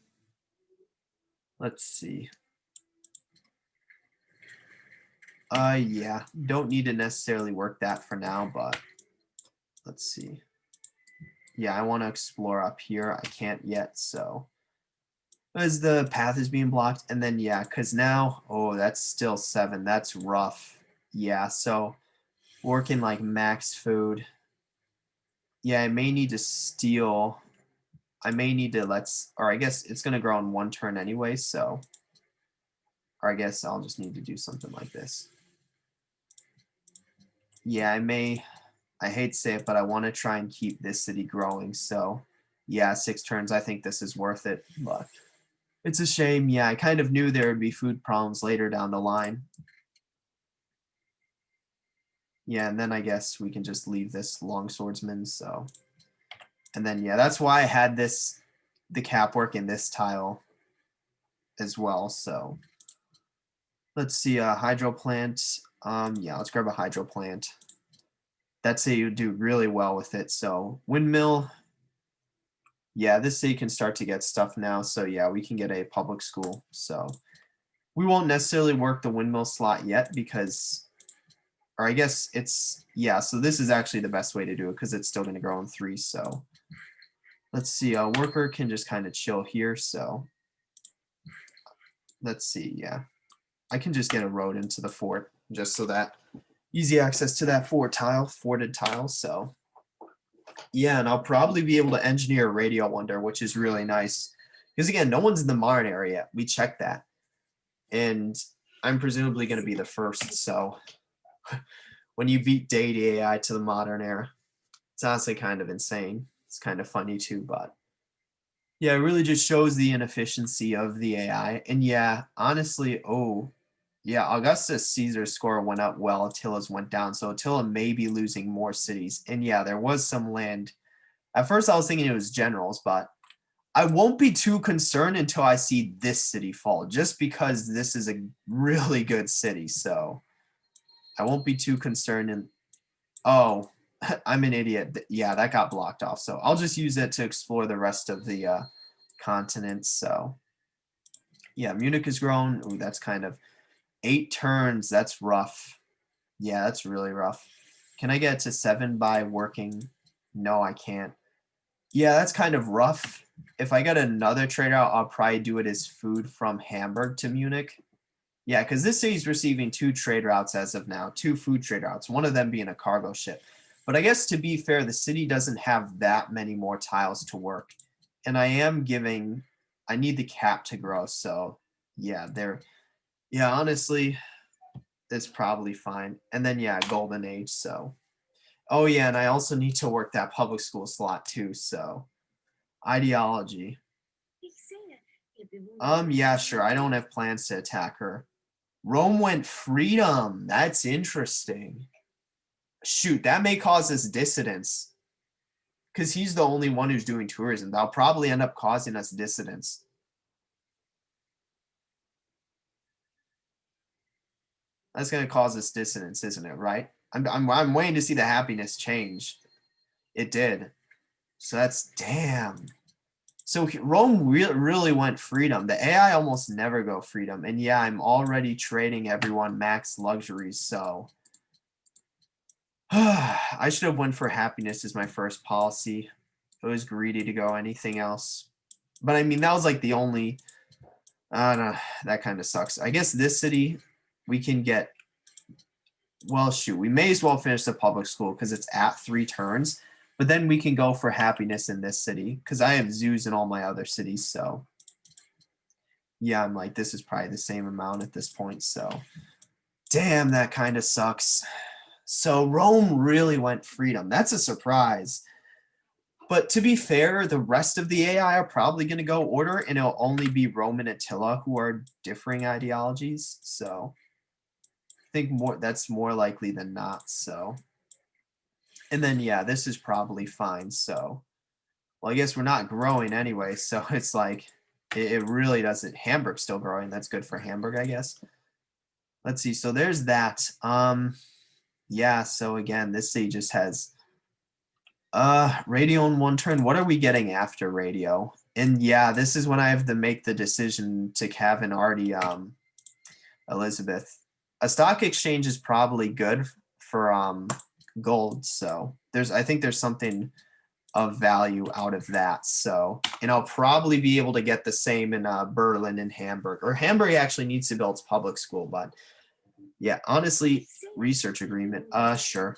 let's see. Yeah, don't need to necessarily work that for now, but let's see. Yeah, I want to explore up here. I can't yet, so as the path is being blocked. And then yeah, because now, oh, that's still 7. That's rough. Yeah, so working like max food. Yeah, I may need to steal. I may need to or I guess it's gonna grow in one turn anyway, so, or I guess I'll just need to do something like this. Yeah, I hate to say it, but I want to try and keep this city growing, so yeah, 6 turns, I think this is worth it, but it's a shame. Yeah, I kind of knew there would be food problems later down the line. Yeah, and then I guess we can just leave this long swordsman, so. And then, yeah, that's why I had the cap work in this tile as well, so. Let's see, hydro plant. Yeah, let's grab a hydro plant. That city would do really well with it, so. Windmill. Yeah, this city can start to get stuff now, so yeah, we can get a public school, so. We won't necessarily work the windmill slot yet because, or I guess it's, yeah, so this is actually the best way to do it because it's still going to grow in 3, so. Let's see, a worker can just kind of chill here, so. Let's see, yeah. I can just get a road into the fort just so that easy access to that forted tile, so. Yeah, and I'll probably be able to engineer a radio wonder, which is really nice. Because again, no one's in the Marne area yet. We checked that. And I'm presumably going to be the first, so when you beat Deity AI to the modern era, it's honestly kind of insane. It's kind of funny too, but yeah, it really just shows the inefficiency of the AI. And yeah, honestly, oh, yeah, Augustus Caesar's score went up well, Attila's went down, so Attila may be losing more cities. And yeah, there was some land. At first I was thinking it was generals, but I won't be too concerned until I see this city fall, just because this is a really good city, so I won't be too concerned. And oh, I'm an idiot. Yeah, that got blocked off, so I'll just use it to explore the rest of the continents. So yeah, Munich has grown. Ooh, that's kind of 8 turns. That's rough. Yeah, that's really rough. Can I get to 7 by working? No, I can't. Yeah, that's kind of rough. If I get another trade out, I'll probably do it as food from Hamburg to Munich. Yeah, because this city's receiving 2 trade routes as of now, 2 food trade routes, one of them being a cargo ship. But I guess to be fair, the city doesn't have that many more tiles to work. And I need the cap to grow, so yeah, yeah, honestly, it's probably fine. And then yeah, golden age, so. Oh yeah, and I also need to work that public school slot too, so. Ideology. Yeah, sure. I don't have plans to attack her. Rome went freedom. That's interesting. Shoot, that may cause us dissidence. Because he's the only one who's doing tourism. That'll probably end up causing us dissidence. That's going to cause us dissonance, isn't it, right? I'm waiting to see the happiness change. It did. So that's, damn. So Rome really went freedom. The AI almost never go freedom. And yeah, I'm already trading everyone max luxuries, so. I should have went for happiness as my first policy. If I was greedy to go anything else. But I mean, that was like the only, I don't know, that kind of sucks. I guess this city, we can get, well, shoot, we may as well finish the public school because it's at 3 turns. But then we can go for happiness in this city because I have zoos in all my other cities, so. Yeah, I'm like, this is probably the same amount at this point, so. Damn, that kind of sucks. So Rome really went freedom. That's a surprise. But to be fair, the rest of the AI are probably going to go order, and it'll only be Rome and Attila who are differing ideologies. So I think that's more likely than not. So, and then yeah, this is probably fine. So, well, I guess we're not growing anyway. So it's like it really doesn't. Hamburg's still growing. That's good for Hamburg, I guess. Let's see. So there's that. Yeah. So again, this city just has radio in 1 turn. What are we getting after radio? And yeah, this is when I have to make the decision to have an already Elizabeth. A stock exchange is probably good for gold. So I think there's something of value out of that. So, and I'll probably be able to get the same in Berlin and Hamburg. Or Hamburg actually needs to build its public school, but yeah, honestly, research agreement. Sure.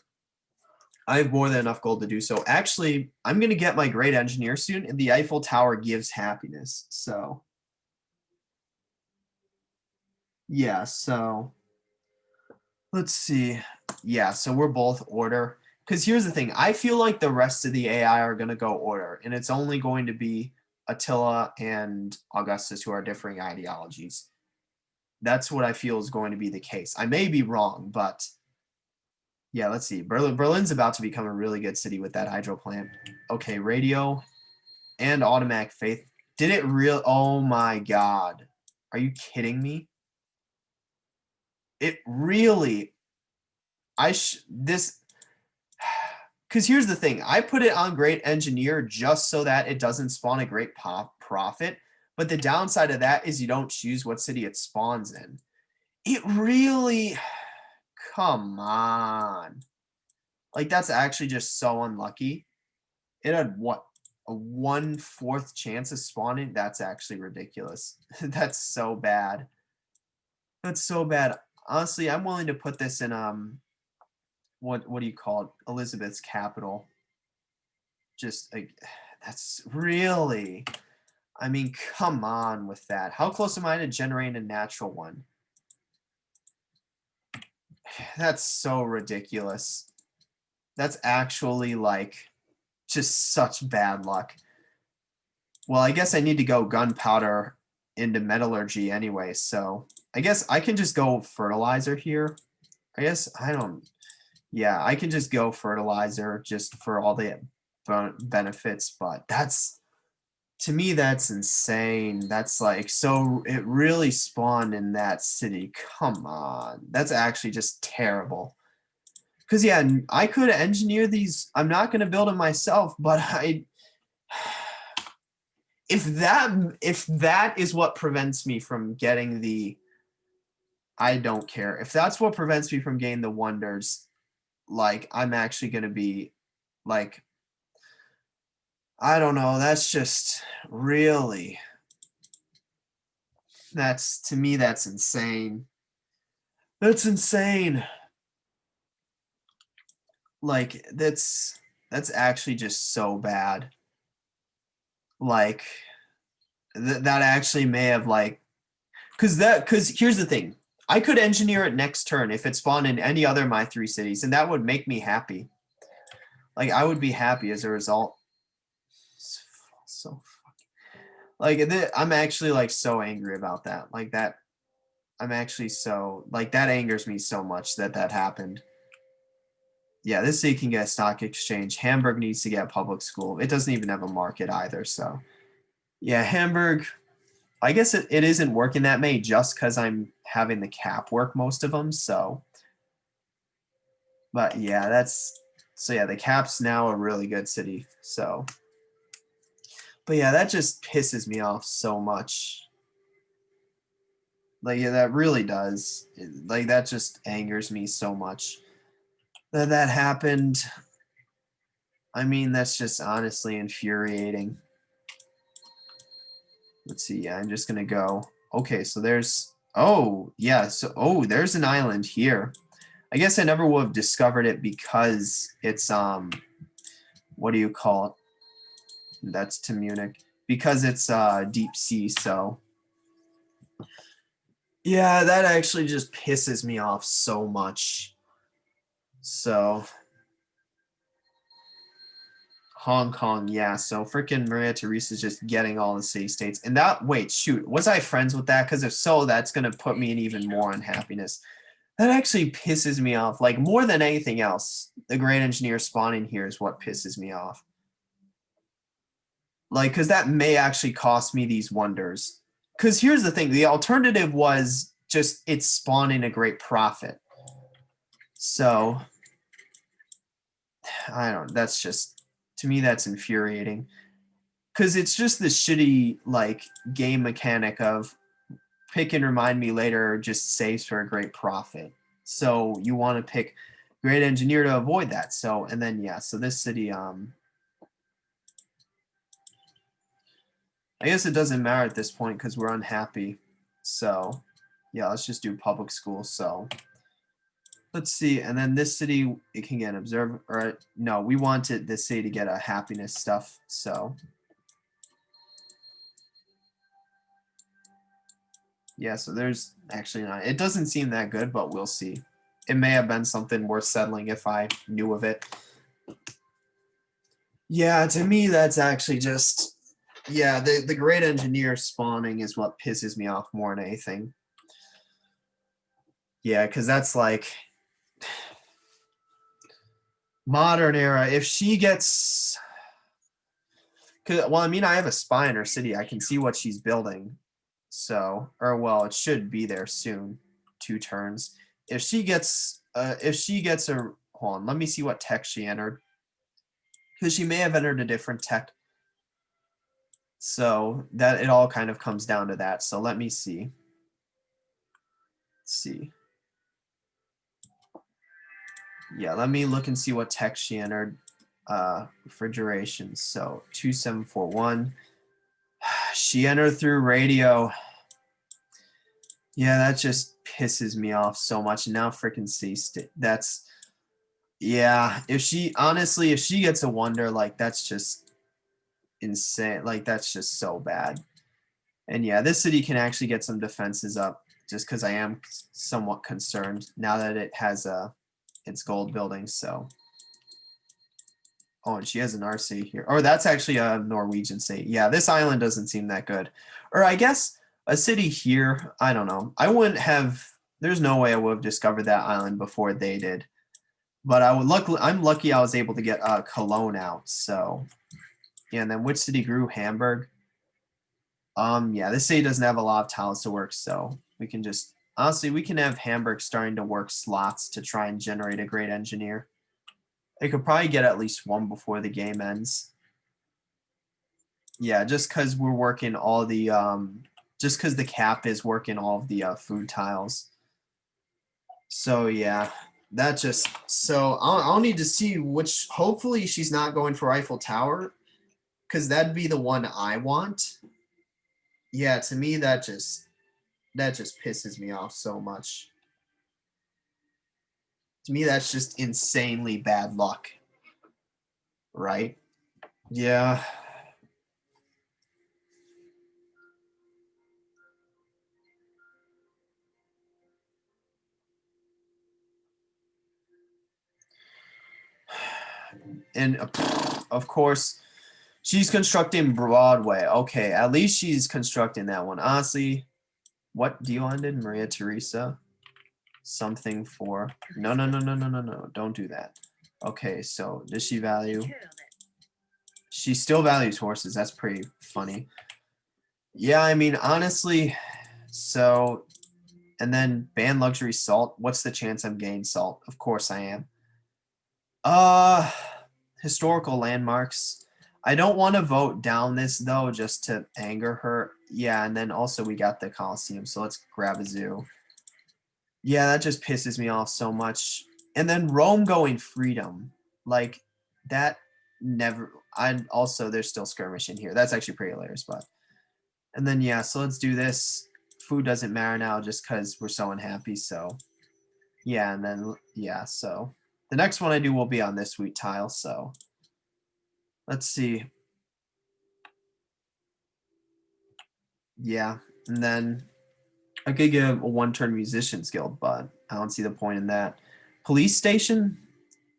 I have more than enough gold to do so. Actually, I'm going to get my great engineer soon, and the Eiffel Tower gives happiness. So, yeah, so let's see. Yeah, so we're both order. Because here's the thing. I feel like the rest of the AI are going to go order, and it's only going to be Attila and Augustus who are differing ideologies. That's what I feel is going to be the case. I may be wrong, but yeah, let's see. Berlin's about to become a really good city with that hydro plant. Okay, radio and automatic faith. Did it real? Oh my God. Are you kidding me? It really, this, because here's the thing. I put it on great engineer just so that it doesn't spawn a great profit. But the downside of that is you don't choose what city it spawns in. It really, come on. Like, that's actually just so unlucky. It had what? A 1/4 chance of spawning? That's actually ridiculous. That's so bad. That's so bad. Honestly, I'm willing to put this in what do you call it? Elizabeth's capital. Just like that's really, I mean, come on with that. How close am I to generating a natural one? That's so ridiculous. That's actually like just such bad luck. Well, I guess I need to go gunpowder into metallurgy anyway, so I guess I can just go fertilizer here. I guess I don't. Yeah, I can just go fertilizer just for all the benefits, but that's, to me, that's insane. That's like, so it really spawned in that city. Come on. That's actually just terrible. Because, yeah, I could engineer these. I'm not going to build them myself, but if that is what prevents me from getting the, I don't care. If that's what prevents me from getting the wonders, like, I'm actually going to be, like, I don't know. That's just really, that's, to me, that's insane. That's insane. Like, that's actually just so bad. Like, that actually may have, like, because here's the thing. I could engineer it next turn if it spawned in any other of my 3 cities, and that would make me happy. Like, I would be happy as a result. So like, I'm actually like so angry about that. Like that, I'm actually so, like, that angers me so much that that happened. Yeah, this city can get a stock exchange. Hamburg needs to get a public school. It doesn't even have a market either. So yeah, Hamburg, I guess it isn't working that many just because I'm having the cap work most of them. So, but yeah, that's, so yeah, the cap's now a really good city. So, but yeah, that just pisses me off so much. Like, yeah, that really does. Like, that just angers me so much that that happened. I mean, that's just honestly infuriating. Let's see. Yeah, I'm just gonna go. Okay, so there's, oh yeah, so oh, there's an island here. I guess I never would have discovered it because it's what do you call it? That's to Munich. Because it's deep sea, so yeah, that actually just pisses me off so much. So Hong Kong, yeah. So freaking Maria Teresa's just getting all the city states. And that, wait, shoot, was I friends with that? Because if so, that's going to put me in even more unhappiness. That actually pisses me off. Like, more than anything else, the great engineer spawning here is what pisses me off. Like, because that may actually cost me these wonders. Because here's the thing. The alternative was just it's spawning a great profit. So, I don't, that's just, to me, that's infuriating. Because it's just this shitty, like, game mechanic of pick and remind me later just saves for a great profit. So you want to pick great engineer to avoid that. So, and then, yeah, so this city, I guess it doesn't matter at this point because we're unhappy. So, yeah, let's just do public school. So, Let's see, and then this city, it can get observe, or no, we wanted this city to get a happiness stuff, so. Yeah, so there's actually not, it doesn't seem that good, but we'll see. It may have been something worth settling if I knew of it. Yeah, to me, that's actually just, yeah, the great engineer spawning is what pisses me off more than anything. Yeah, because that's like modern era. If she gets, well, I mean, I have a spy in her city. I can see what she's building. So, or well, it should be there soon. 2 turns. If she gets a, hold on, let me see what tech she entered. Because she may have entered a different tech. So that it all kind of comes down to that. So let me see. Let's see. Yeah, let me look and see what tech she entered. Refrigeration. So 2741. She entered through radio. Yeah, that just pisses me off so much. Now freaking ceased. That's, yeah. If she, honestly, if she gets a wonder, like that's just insane. Like that's just so bad. And yeah, this city can actually get some defenses up just because I am somewhat concerned now that it has its gold building. So, oh, and she has an RC here. Or that's actually a Norwegian city. Yeah, this island doesn't seem that good. Or I guess a city here, I don't know. I wouldn't have, there's no way I would have discovered that island before they did. But I'm lucky I was able to get Cologne out. So, yeah, and then which city grew? Hamburg. Yeah, this city doesn't have a lot of tiles to work, so we can just, honestly, we can have Hamburg starting to work slots to try and generate a great engineer. They could probably get at least one before the game ends. Yeah, just because we're working all the, just because the cap is working all of the food tiles. So yeah, that just, so I'll need to see which, hopefully she's not going for Eiffel Tower, because that'd be the one I want. Yeah, to me that just pisses me off so much. To me, that's just insanely bad luck, right? Yeah. And of course, she's constructing Broadway. Okay, at least she's constructing that one. Honestly, what deal ended? Maria Teresa? Something for, no, no, no, no, no, no, no. Don't do that. Okay, so does she value? She still values horses. That's pretty funny. Yeah, I mean, honestly, so, and then ban luxury salt. What's the chance I'm getting salt? Of course I am. Uh, Historical landmarks. I don't want to vote down this though, just to anger her. Yeah, and then also we got the Colosseum, so let's grab a zoo. Yeah, that just pisses me off so much. And then Rome going freedom, like that never. I also there's still skirmish in here. That's actually pretty hilarious, but. And then yeah, so let's do this. Food doesn't matter now just because we're so unhappy. So yeah, and then yeah, so the next one I do will be on this wheat tile. So let's see. Yeah, and then I could get a one-turn musicians guild, but I don't see the point in that. Police station?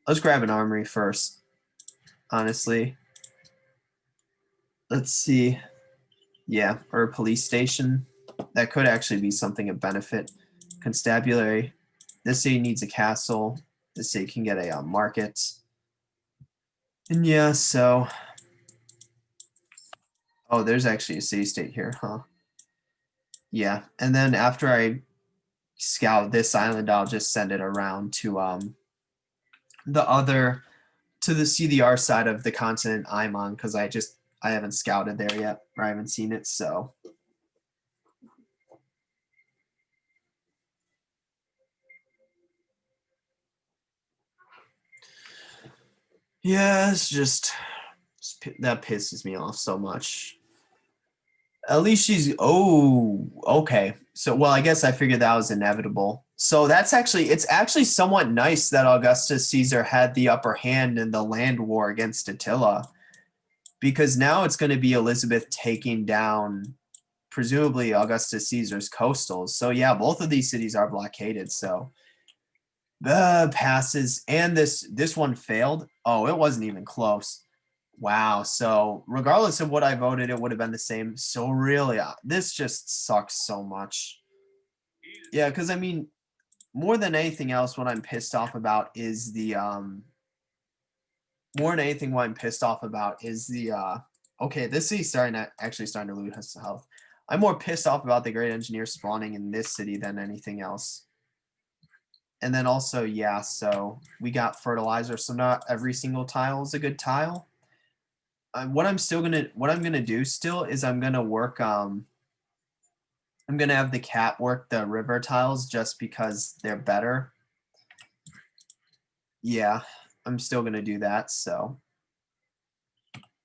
Let's grab an armory first, honestly. Let's see. Yeah, or a police station. That could actually be something of benefit. Constabulary. This city needs a castle. This city can get a market. And yeah, so. Oh, there's actually a city state here, huh? Yeah, and then after I scout this island, I'll just send it around to the other to the CDR side of the continent I'm on because I haven't scouted there yet or I haven't seen it. So yeah, it's just that pisses me off so much. At least she's, oh, okay. So, well, I guess I figured that was inevitable. So that's actually, it's actually somewhat nice that Augustus Caesar had the upper hand in the land war against Attila, because now it's going to be Elizabeth taking down presumably Augustus Caesar's coastals. So yeah, both of these cities are blockaded. So the passes, and this one failed. Oh, it wasn't even close. Wow. So regardless of what I voted, it would have been the same. So really, this just sucks so much. Yeah, because I mean, more than anything else, what I'm pissed off about is the more than anything, what I'm pissed off about is the okay, this city's starting to lose health. I'm more pissed off about the great engineer spawning in this city than anything else. And then also, yeah, so we got fertilizer, so not every single tile is a good tile. What I'm gonna do still is I'm gonna work I'm gonna have the cat work the river tiles just because they're better. Yeah, I'm still gonna do that. So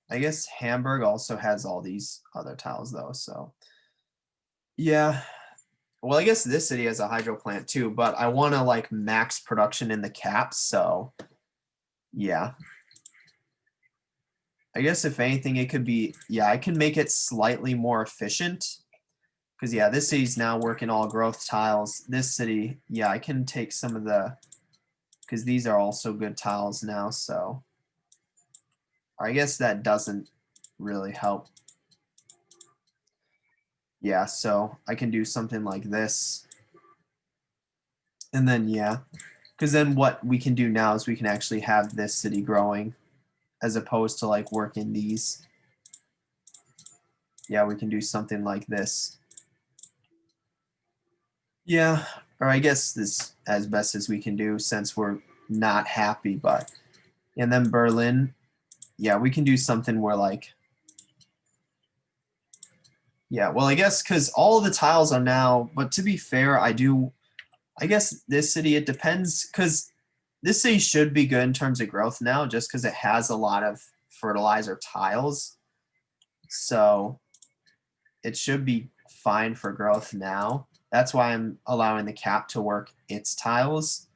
I guess Hamburg also has all these other tiles though. So yeah, well, I guess this city has a hydro plant too, but I want to like max production in the caps. So yeah, I guess if anything, it could be, yeah, I can make it slightly more efficient. Because yeah, this city's now working all growth tiles. This city, yeah, I can take some of the, because these are also good tiles now. So I guess that doesn't really help. Yeah, so I can do something like this. And then, yeah, because then what we can do now is we can actually have this city growing as opposed to like working these. Yeah, we can do something like this. Yeah, or I guess this as best as we can do since we're not happy, but and then Berlin, yeah, we can do something where like, yeah, well, I guess because all of the tiles are now, but to be fair, I guess this city, it depends because this city should be good in terms of growth now just because it has a lot of fertilizer tiles. So it should be fine for growth now. That's why I'm allowing the cap to work its tiles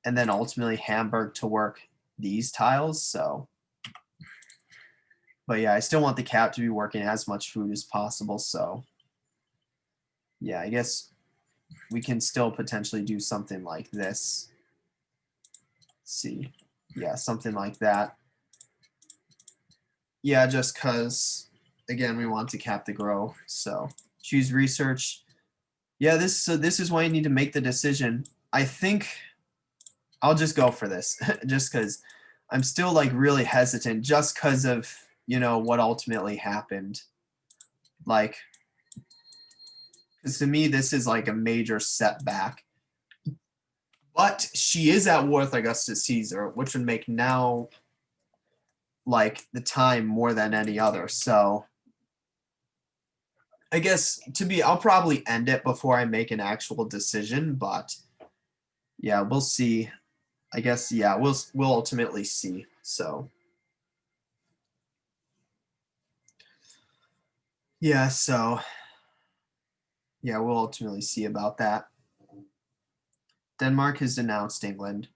and then ultimately Hamburg to work these tiles. So, but yeah, I still want the cap to be working as much food as possible. So, yeah, I guess we can still potentially do something like this. Let's see. Yeah, something like that. Yeah, just because, again, we want to cap the grow. So, choose research. Yeah, this is why you need to make the decision. I think I'll just go for this just because I'm still like really hesitant just because of, you know, what ultimately happened. Like, because to me, this is like a major setback. But she is at war with Augustus Caesar, which would make now like the time more than any other. So I guess I'll probably end it before I make an actual decision, but yeah, we'll see. I guess yeah, we'll ultimately see. So yeah, so yeah, we'll ultimately see about that. Denmark has denounced England.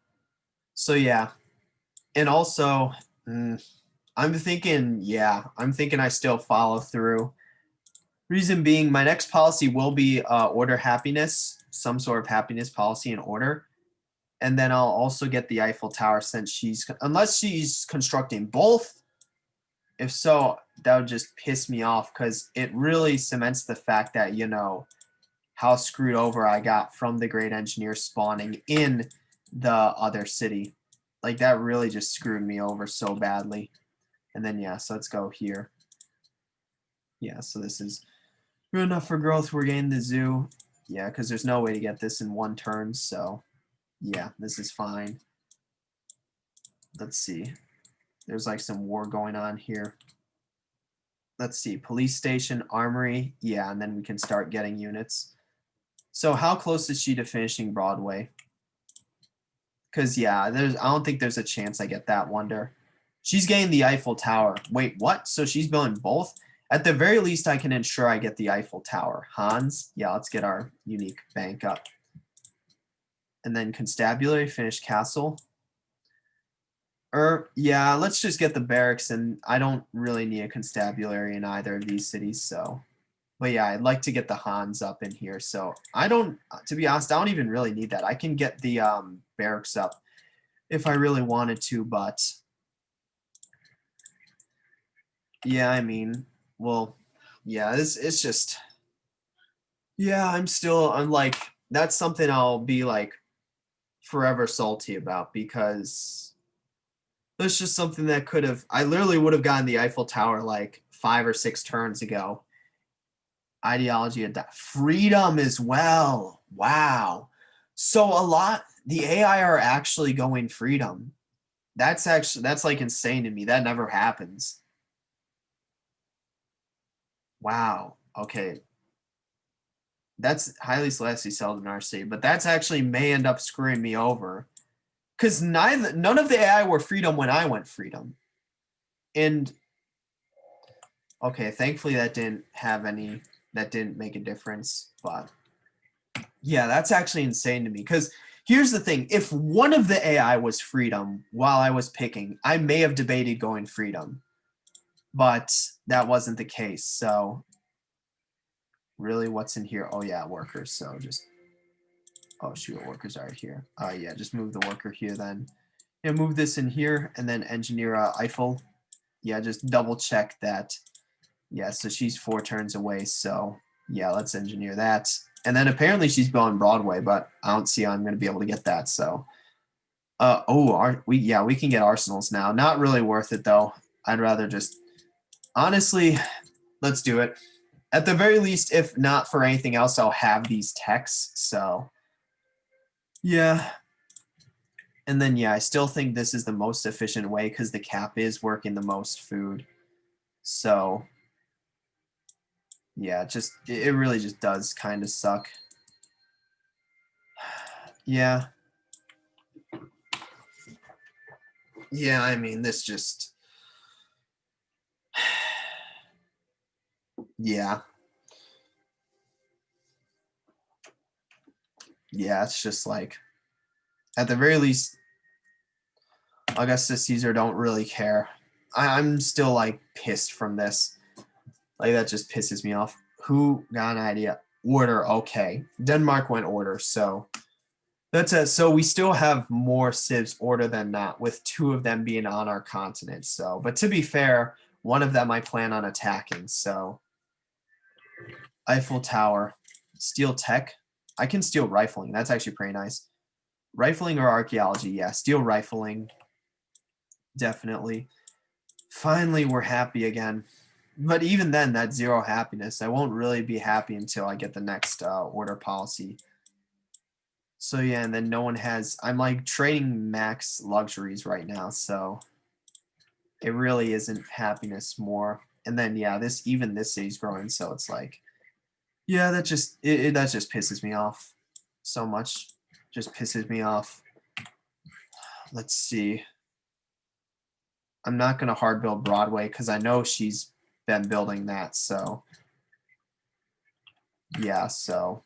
So yeah, and also I'm thinking I still follow through. Reason being, my next policy will be order happiness, some sort of happiness policy in order. And then I'll also get the Eiffel Tower since unless she's constructing both. If so, that would just piss me off because it really cements the fact that, you know, how screwed over I got from the great engineer spawning in the other city. Like that really just screwed me over so badly. And then, yeah, so let's go here. Yeah, so this is good enough for growth. We're getting the zoo. Yeah, because there's no way to get this in one turn. So, yeah, this is fine. Let's see. There's like some war going on here. Let's see. Police station, armory. Yeah, and then we can start getting units. So how close is she to finishing Broadway? Because, yeah, I don't think there's a chance I get that wonder. She's getting the Eiffel Tower. Wait, what? So she's building both? At the very least, I can ensure I get the Eiffel Tower. Hans, yeah, let's get our unique bank up. And then constabulary, finish castle. Yeah, let's just get the barracks, and I don't really need a constabulary in either of these cities, so. But yeah, I'd like to get the Hans up in here, so I don't, to be honest, I don't even really need that. I can get the barracks up if I really wanted to, but yeah, I mean, well, yeah, it's just, yeah, I'm like, that's something I'll be like forever salty about, because that's just something that could have, I literally would have gotten the Eiffel Tower like 5 or 6 turns ago. Ideology of freedom as well. Wow. So a lot, the AI are actually going freedom. That's like insane to me. That never happens. Wow. Okay. That's highly celestially seldom RC, but that's actually may end up screwing me over. Because none of the AI were freedom when I went freedom. And okay, thankfully that didn't make a difference. But yeah, that's actually insane to me. Because here's the thing, if one of the AI was freedom while I was picking, I may have debated going freedom. But that wasn't the case. So really, what's in here? Oh yeah, workers. So just, oh shoot, what workers are here? Yeah, just move the worker here then. Yeah, move this in here and then engineer Eiffel. Yeah, just double check that. Yeah, so she's 4 turns away. So yeah, let's engineer that. And then apparently she's going Broadway, but I don't see how I'm going to be able to get that. So, we can get arsenals now. Not really worth it though. I'd rather just, honestly, let's do it. At the very least, if not for anything else, I'll have these techs. So yeah. And then, yeah, I still think this is the most efficient way because the cap is working the most food. So yeah, it really just does kind of suck. Yeah. Yeah, I mean, this just, yeah. Yeah, it's just like, at the very least, Augustus Caesar don't really care. I'm still like pissed from this. Like that just pisses me off. Who got an idea? Order, okay. Denmark went order, so that's it. So we still have more civs order than not, with 2 of them being on our continent. So, but to be fair, one of them I plan on attacking. So Eiffel Tower, steel tech. I can steal rifling. That's actually pretty nice. Rifling or archaeology? Yeah, steel rifling. Definitely. Finally, we're happy again. But even then, that's 0 happiness. I won't really be happy until I get the next order policy. So yeah, and then no one has, I'm like trading max luxuries right now, so it really isn't happiness more. And then yeah, this city's growing, so it's like, yeah, that just that just pisses me off so much. Just pisses me off. Let's see. I'm not gonna hard build Broadway because I know she's been building that, so yeah, so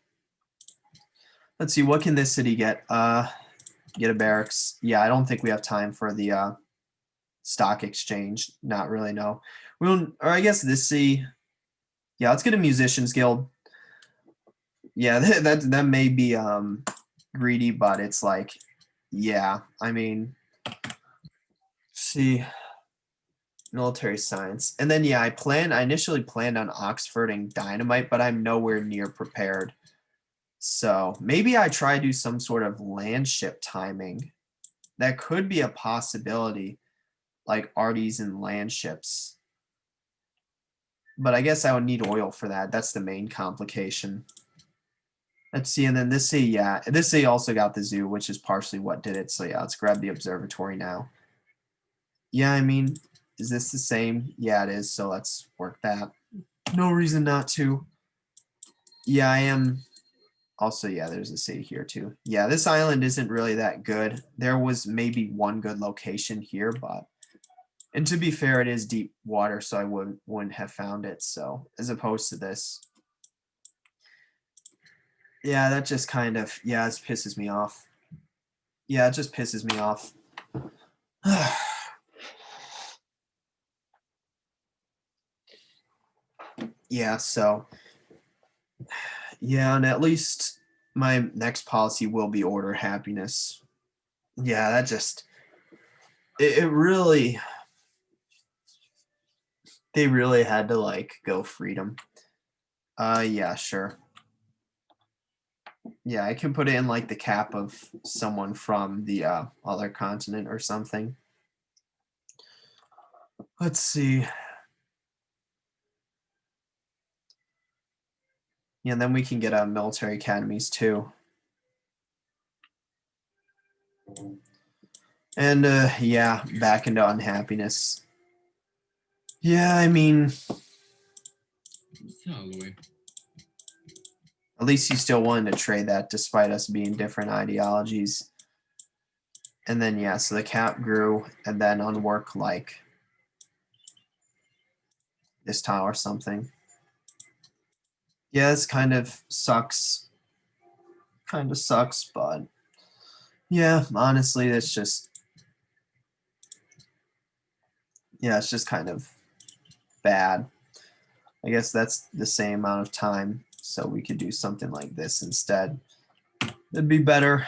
let's see, what can this city get? Get a barracks. Yeah, I don't think we have time for the stock exchange. Not really, no. We'll, or I guess this city. Yeah, let's get a musicians guild. Yeah, that may be greedy, but it's like, yeah, I mean, see, military science. And then yeah, I initially planned on Oxfording dynamite, but I'm nowhere near prepared. So maybe I try to do some sort of land ship timing. That could be a possibility, like artisan land ships. But I guess I would need oil for that. That's the main complication. Let's see, and then this city, yeah, this city also got the zoo, which is partially what did it. So yeah, let's grab the observatory now. Yeah, I mean, is this the same? Yeah, it is. So let's work that. No reason not to. Yeah, I am. Also, yeah, there's a city here too. Yeah, this island isn't really that good. There was maybe one good location here, but And to be fair, it is deep water, so I wouldn't have found it. So as opposed to this, yeah, that just kind of this pisses me off. Yeah, it just pisses me off. Yeah, so yeah, and at least my next policy will be order happiness. Yeah, that just it really they really had to like go freedom. Yeah, sure. Yeah, I can put it in like the cap of someone from the other continent or something. Let's see. Yeah, and then we can get military academies too. And yeah, back into unhappiness. Yeah, I mean, at least you still wanted to trade that despite us being different ideologies. And then yeah, so the cap grew, and then on work like this tile or something. Yeah, this kind of sucks. Kind of sucks, but yeah, honestly, it's just it's just kind of bad. I guess that's the same amount of time, so we could do something like this instead. It'd be better.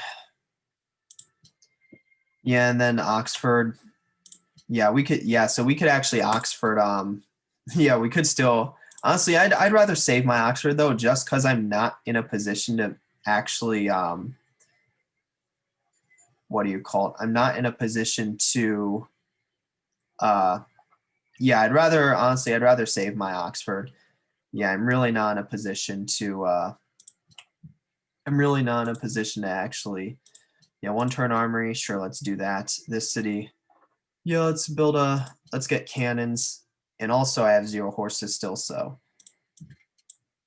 Yeah, and then Oxford. Yeah, we could. Yeah, so we could actually Oxford. Yeah, we could still. Honestly, I'd rather save my Oxford though, just because I'm not in a position to actually what do you call it? I'm not in a position to yeah, I'd rather save my Oxford. Yeah, I'm really not in a position to I'm really not in a position to actually one turn armory, sure, let's do that. This city. Yeah, let's get cannons. And also I have 0 horses still, so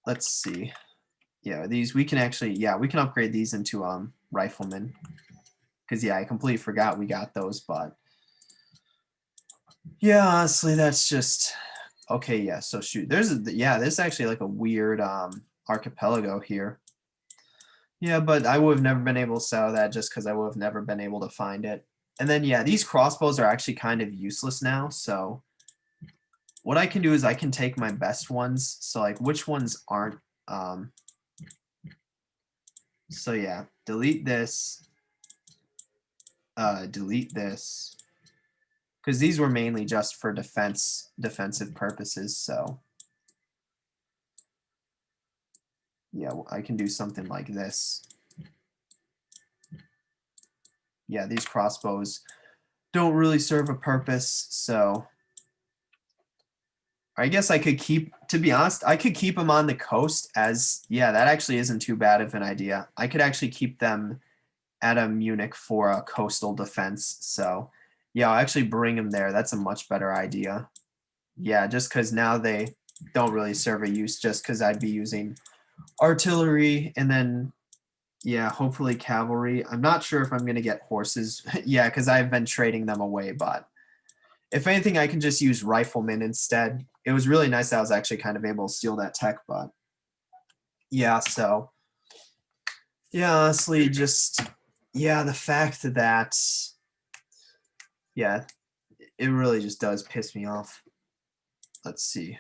let's see. Yeah, these we can actually we can upgrade these into riflemen. Because I completely forgot we got those, but yeah, honestly, that's just okay. Yeah, so shoot, there's actually like a weird archipelago here. Yeah, but I would have never been able to sell that just because I would have never been able to find it. And then yeah, these crossbows are actually kind of useless now. So what I can do is I can take my best ones. So like which ones aren't. So yeah, delete this. Delete this. Because these were mainly just for defensive purposes. So yeah, I can do something like this. Yeah, these crossbows don't really serve a purpose, so I guess I could to be honest, I could keep them on the coast as, that actually isn't too bad of an idea. I could actually keep them at a Munich for a coastal defense, so yeah, I'll actually bring them there. That's a much better idea. Yeah, just because now they don't really serve a use just because I'd be using artillery and then hopefully cavalry. I'm not sure if I'm going to get horses. Yeah, because I've been trading them away, but if anything, I can just use riflemen instead. It was really nice that I was actually kind of able to steal that tech, but yeah, so yeah, honestly, just the fact that it really just does piss me off. Let's see.